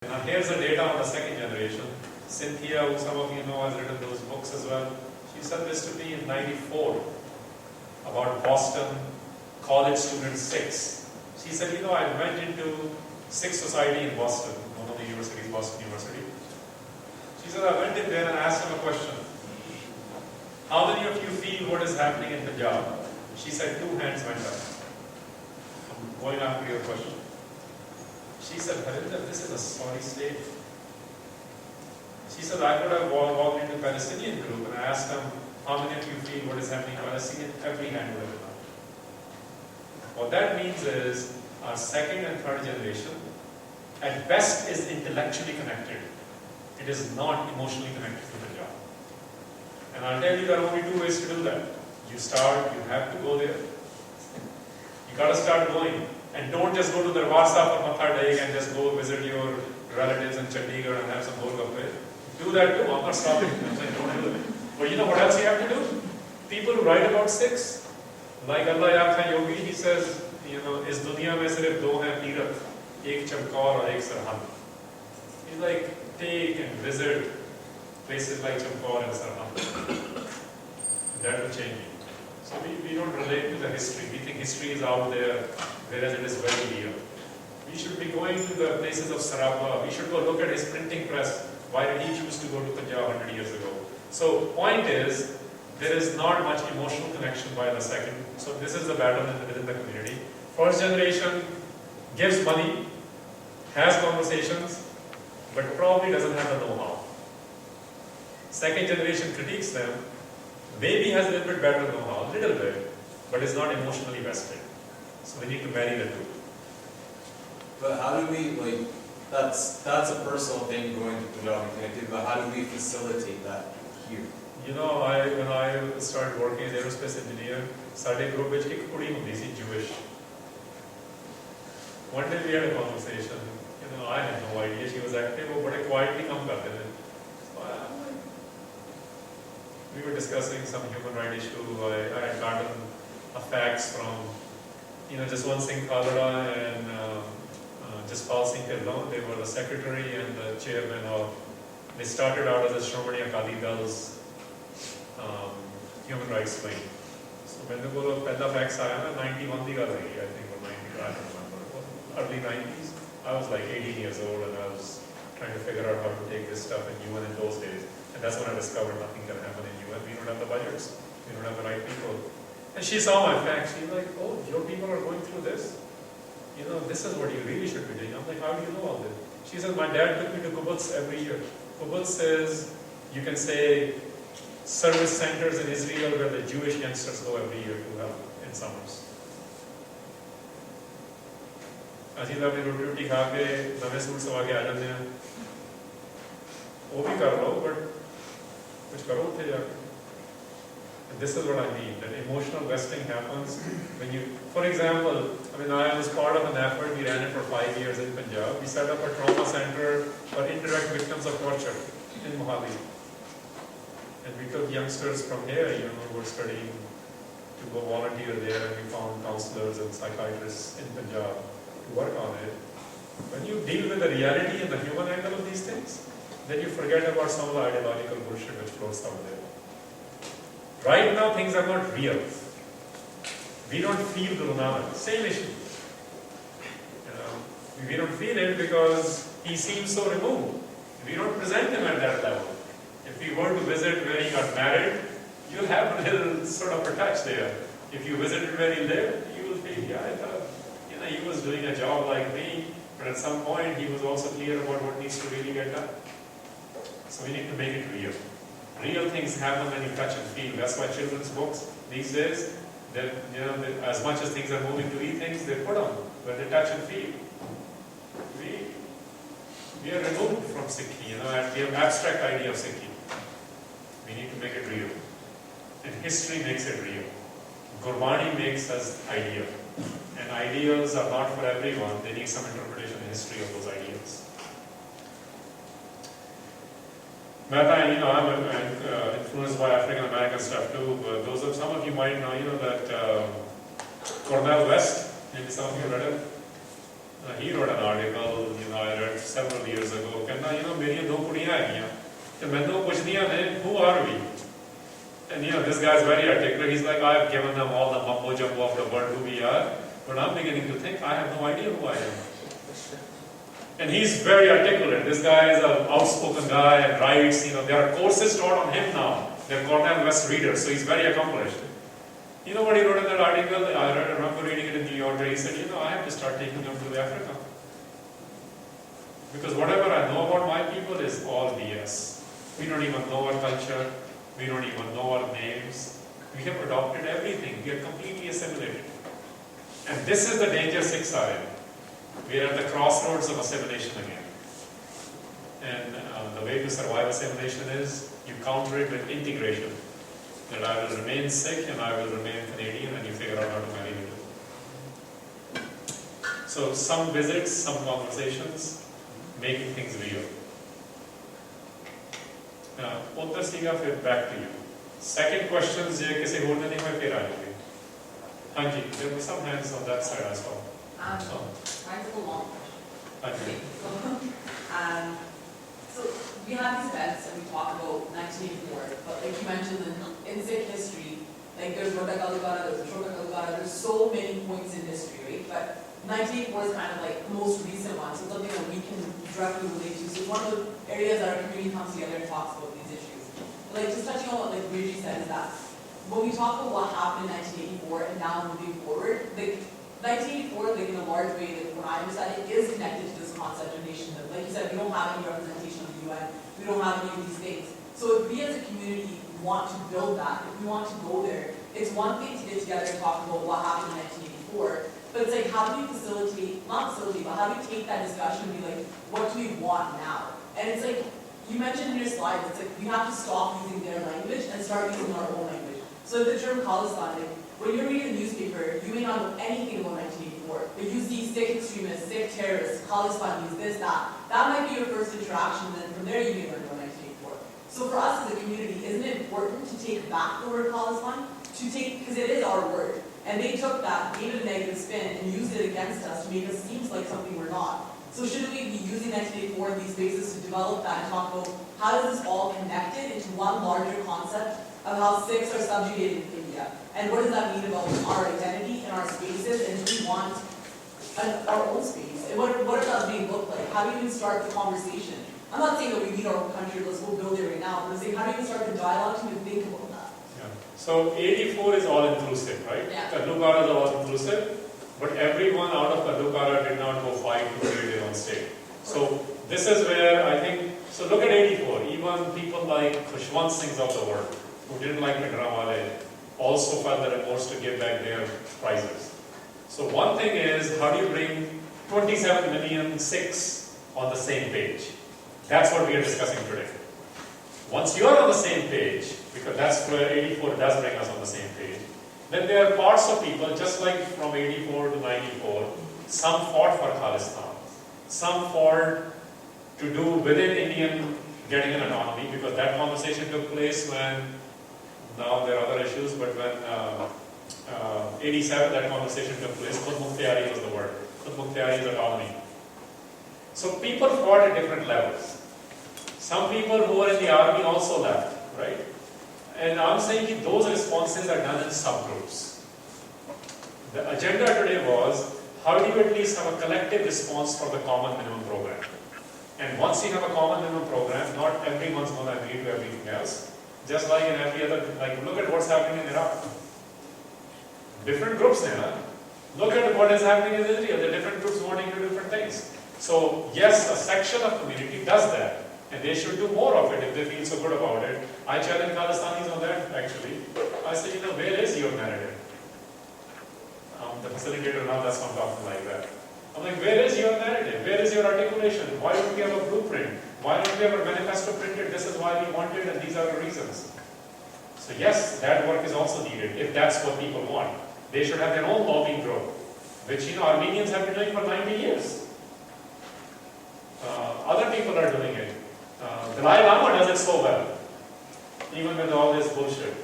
Now here's the data on the second generation. Cynthia, who some of you know, has written those books as well. She said this to me in '94 about Boston college students 6. She said, I went into Sikh society in Boston, one of the universities, Boston University. She said, I went in there and asked them a question. How many of you feel what is happening in Punjab? She said 2 hands went up. I'm going after your question. She said, Harinder, this is a sorry state. She said, I could have walked into a Palestinian group and I asked them, how many of you feel what is happening in Palestine? Every hand would have gone up. What that means is, our second and third generation, at best, is intellectually connected. It is not emotionally connected to the job. And I'll tell you there are only 2 ways to do that. You have to go there. You got to start going. And don't just go to Darwasa for Matha Daik and just go visit your relatives in Chandigarh and have some golgappe. Do that too. I'm not stopping you. I'm saying don't do it. But you know what else you have to do? People who write about Sikhs, like Allah Yakha Yogi, he says, इस दुनिया में सिर्फ 2 हैं तीरथ, एक चमकौर और एक सरहद. He's like, take and visit places like Chamkaur and Sarhand. That will change you. So we don't relate to the history. We think history is out there, whereas it is very real. We should be going to the places of Sarabha. We should go look at his printing press. Why did he choose to go to Punjab 100 years ago? So point is, there is not much emotional connection by the second. So this is the battle within the community. First generation gives money, has conversations, but probably doesn't have the know-how. Second generation critiques them, maybe has a little bit better know-how, little bit, but is not emotionally vested. So we need to marry the two. But how do we, that's a personal thing going to Punjabi connected, but how do we facilitate that here? When I started working as aerospace engineer, ਸਾਡੇ group ਵਿੱਚ ਇੱਕ ਕੁੜੀ ਹੁੰਦੀ ਸੀ Jewish. One day we had a conversation. I had no idea she was active, but I quietly come करते थे. We were discussing some human rights issue. I had gotten a fax from, Jaswant Singh Khalda and Jaspal Singh Tirlon. They were the secretary and the chairman of. They started out as a Shromani Akali Dal's human rights wing. So when the pehla fax aaya na 91 di gal rahi, I think, or 90, I don't remember. Early 90s. I was like 18 years old and I was trying to figure out how to take this stuff in UN in those days. And that's when I discovered nothing can happen in UN. We don't have the budgets. We don't have the right people. And she saw my fax. She's like, oh, your people are going through this? This is what you really should be doing. I'm like, how do you know all this? She said, my dad took me to kibbutz every year. Kibbutz is, you can say, service centers in Israel where the Jewish youngsters go every year to help in summers. ਅਸੀਂ ਤਾਂ ਆਪਣੀ ਰੋਟੀ ਰੋਟੀ ਖਾ ਕੇ ਨਵੇਂ suit ਸਵਾ ਕੇ ਆ ਜਾਂਦੇ ਹਾਂ ਉਹ ਵੀ ਕਰ ਲਓ ਬਟ ਕੁਝ ਕਰੋ ਉੱਥੇ ਜਾ ਕੇ. And this is what I mean, that emotional vesting happens when you, for example, I was part of an effort, we ran it for 5 years in Punjab. We set up a trauma center for indirect victims of torture in Mohali. And we took youngsters from here, who were studying to go volunteer there, and we found counselors and psychiatrists in Punjab to work on it. When you deal with the reality and the human angle of these things, then you forget about some of the ideological bullshit which floats out there. Right now, things are not real. We don't feel Guru Nanak, same issue. We don't feel it because he seems so removed. We don't present him at that level. If we were to visit where he got married, you'll have a little sort of a touch there. If you visited where he lived, you will feel, yeah, I thought, he was doing a job like me, but at some point he was also clear about what needs to really get done. So we need to make it real. Real things happen when you touch and feel. That's why children's books these days, as much as things are moving to e-things, they put on where they touch and feel. We are removed from Sikhi, and we have abstract idea of Sikhi. We need to make it real. And history makes it real. Gurbani makes us ideal. And ideals are not for everyone. They need some interpretation and history of those ideals. I'm influenced by African American stuff too. But some of you might know, that Cornel West, maybe some of you read it. He wrote an article, I read several years ago. मेरी दो कुड़ियां हैं, तो मैंने पूछदियां ने, who are we? And this guy is very articulate. He's like, I've given them all the mumbo jumbo of the word who we are, but I'm beginning to think I have no idea who I am. And he's very articulate. This guy is an outspoken guy and writes. There are courses taught on him now. They're Cornell West readers, so he's very accomplished. You know what he wrote in that article? I remember reading it in New York, where he said, I have to start taking them to Africa. Because whatever I know about my people is all BS. We don't even know our culture. We don't even know our names. We have adopted everything. We are completely assimilated. And this is the danger Sikhs are in. We are at the crossroads of assimilation again. And the way to survive assimilation is you counter it with integration. That I will remain Sikh and I will remain Canadian, and you figure out how to marry it. So some visits, some conversations, making things real. Now, Uddar Siga, back to you. Second question is, kisi ਹੋਰ ਨਹੀਂ ਮੈਂ ਫਿਰ ਆ ਜਾਊਂਗੀ. ਹਾਂਜੀ, there were some hands on that side as well. Kind of a long question. ਹਾਂਜੀ. So we have these events and we talk about 1984, but like you mentioned in Sikh history, like there's Rota Kalugara, there's Chota Kalugara, there's so many points in history, right? But 1984 is kind of like the most recent one, so something that we can directly relate to. So it's one of the areas that our community comes together and talks about these issues. But like just touching on what like Virji said is that when we talk about what happened in 1984 and now moving forward, like 1984, like in a large way, like when I understand it, is connected to this concept of nationhood. Like you said, we don't have any representation of the UN, we don't have any of these things. So if we as a community want to build that, if we want to go there, it's one thing to get together and talk about what happened in 1984, but it's like how do you facilitate, not facilitate, but how do you take that discussion and be like, what do we want now? And it's like, you mentioned in your slides, it's like we have to stop using their language and start using our own language. So the term Khalistan, like, when you're reading the newspaper, you may not know anything about 1984, but you see Sikh extremists, Sikh terrorists, Khalistan use this, that. That might be your first interaction, and then from there you may learn about 1984. So for us as a community, isn't it important to take back the word Khalistan? Because it is our word. And they took that, gave it a negative spin, and used it against us to make us seem like something we're not. So shouldn't we be using 1984 in these spaces to develop that and talk about how does this all connected into one larger concept of how Sikhs are subjugated in India? And what does that mean about our identity and our spaces, and do we want our own space? And what does that mean look like? How do you even start the conversation? I'm not saying that we need our own country, let's go build it right now, but I'm saying how do you even start the dialogue to even think about that? Yeah. So 84 is all inclusive, right? Yeah. Kalukara is all inclusive, but everyone out of Kalukara did not go fight to create their own state. So this is where I think, so look at 84, even people like Khushwant Singhs of the world, who didn't like Bhindranwale, also felt the remorse to give back their prizes. So one thing is, how do you bring 27 million Sikhs on the same page? That's what we are discussing today. Once you are on the same page, because that's where 84 does bring us on the same page, then there are parts of people, just like from 84 to 94, some fought for Khalistan, some fought to do within Indian getting an autonomy, because that conversation took place when, now there are other issues, but when 87 that conversation took place, Khud Mukhtiyari was the word. Khud Mukhtiyari is autonomy. So people fought at different levels. Some people who were in the army also left, right? And I'm saying that those responses are done in subgroups. The agenda today was, how do you at least have a collective response for the common minimum program? And once you have a common minimum program, not everyone's going to agree to everything else. Just like in every other, like look at what's happening in Iraq. Different groups there. Look at what is happening in Israel. The different groups wanting to do different things. So yes, a section of community does that. And they should do more of it if they feel so good about it. I challenge Khalistanis on that actually. I say, where is your narrative? The facilitator now, that's why I'm talking like that. I'm like, where is your narrative? Where is your articulation? Why don't we have a blueprint? Why don't we have a manifesto printed? This is why we want it and these are the reasons. So yes, that work is also needed if that's what people want. They should have their own lobbying group, which Armenians have been doing for 90 years. Other people are doing it. Dalai Lama does it so well, even with all this bullshit.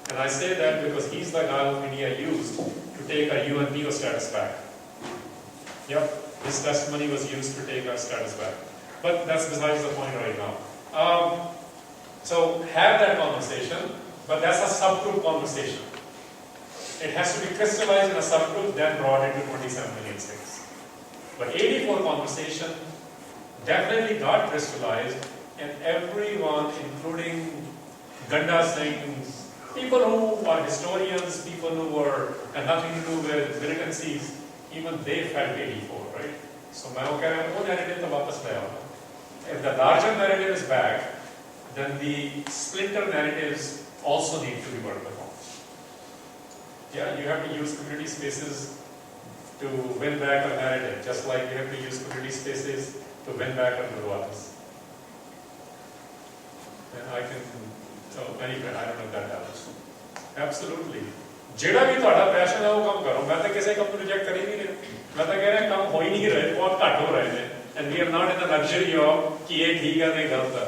And I say that because he's the guy who India used to take our UNPO status back. Yep, his testimony was used to take our status back. But that's besides the point right now. So have that conversation, but that's a subgroup conversation. It has to be crystallized in a subgroup, then brought into 27 million Sikhs. But 84 conversation definitely got crystallized, and everyone, including Ganda Singhs, people who are historians, people who had nothing to do with militancies, even they felt 84, right? So I will carry on narrative to wapas le aao. If the larger narrative is back, then the splinter narratives also need to be worked upon. Yeah, you have to use community spaces to win back a narrative, just like you have to use community spaces to win back a Gurdwaras. And I can, so anyway, I don't know if that helps. Absolutely. ਜਿਹੜਾ ਵੀ ਤੁਹਾਡਾ passion ਹੈ ਉਹ ਕੰਮ ਕਰੋ ਮੈਂ ਤਾਂ ਕਿਸੇ ਕੰਮ ਨੂੰ ਰਿਜੈਕਟ ਕਰ ਹੀ ਨਹੀਂ ਰਿਹਾ ਮੈਂ ਤਾਂ ਕਹਿ ਰਿਹਾ ਕੰਮ ਹੋ ਹੀ ਨਹੀਂ ਰਹੇ ਬਹੁਤ ਘੱਟ ਹੋ ਰਹੇ ਨੇ and we are not in the luxury of ਕਿ ਇਹ ਠੀਕ ਹੈ ਤੇ ਗਲਤ ਹੈ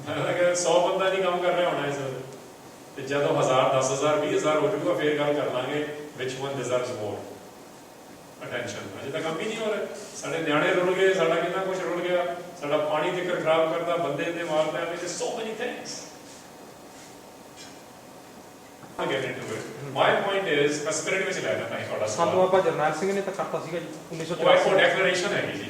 ਮੈਂ ਤਾਂ ਕਹਿ 100 ਬੰਦਾ ਨਹੀਂ ਕੰਮ ਕਰ ਰਿਹਾ ਹੋਣਾ ਇਸ ਵੇਲੇ ਤੇ ਜਦੋਂ 1000 10000 20000 ਹੋ ਜਾਊਗਾ ਫੇਰ ਗੱਲ ਕਰ ਲਾਂਗੇ ਵਿਚ ਵਨ ਡਿਜ਼ਰਵਸ ਮੋਰ ਅਟੈਂਸ਼ਨ ਅਜੇ ਤਾਂ ਕੰਮ ਹੀ ਨਹੀਂ ਹੋ ਰਿਹਾ ਸਾਡੇ ਨਿਆਣੇ ਰੁਲ ਗਏ ਸਾਡਾ ਕਿੰਨਾ ਕੁਝ ਰੁਲ ਗਿਆ ਸਾਡਾ ਪਾਣੀ ਤੱਕ ਖਰਾਬ ਕਰਦਾ ਬੰਦੇ ਨੇ ਮਾਰਦਾ ਐਵੇਂ ਸੋ ਮੈਨੀ things I'll get into it. My point is, spirit ਵਿੱਚ ਲੈ ਲੈਣਾ ਹੀ ਤੁਹਾਡਾ ਸਵਾਲ। ਸਾਨੂੰ ਆਪਾਂ ਜਰਨੈਲ ਸਿੰਘ ਨੇ ਤਾਂ ਕਰਤਾ ਸੀਗਾ ਜੀ 1984 ਉਹ ਡੈਕਲੇਰੇਸ਼ਨ ਹੈ ਜੀ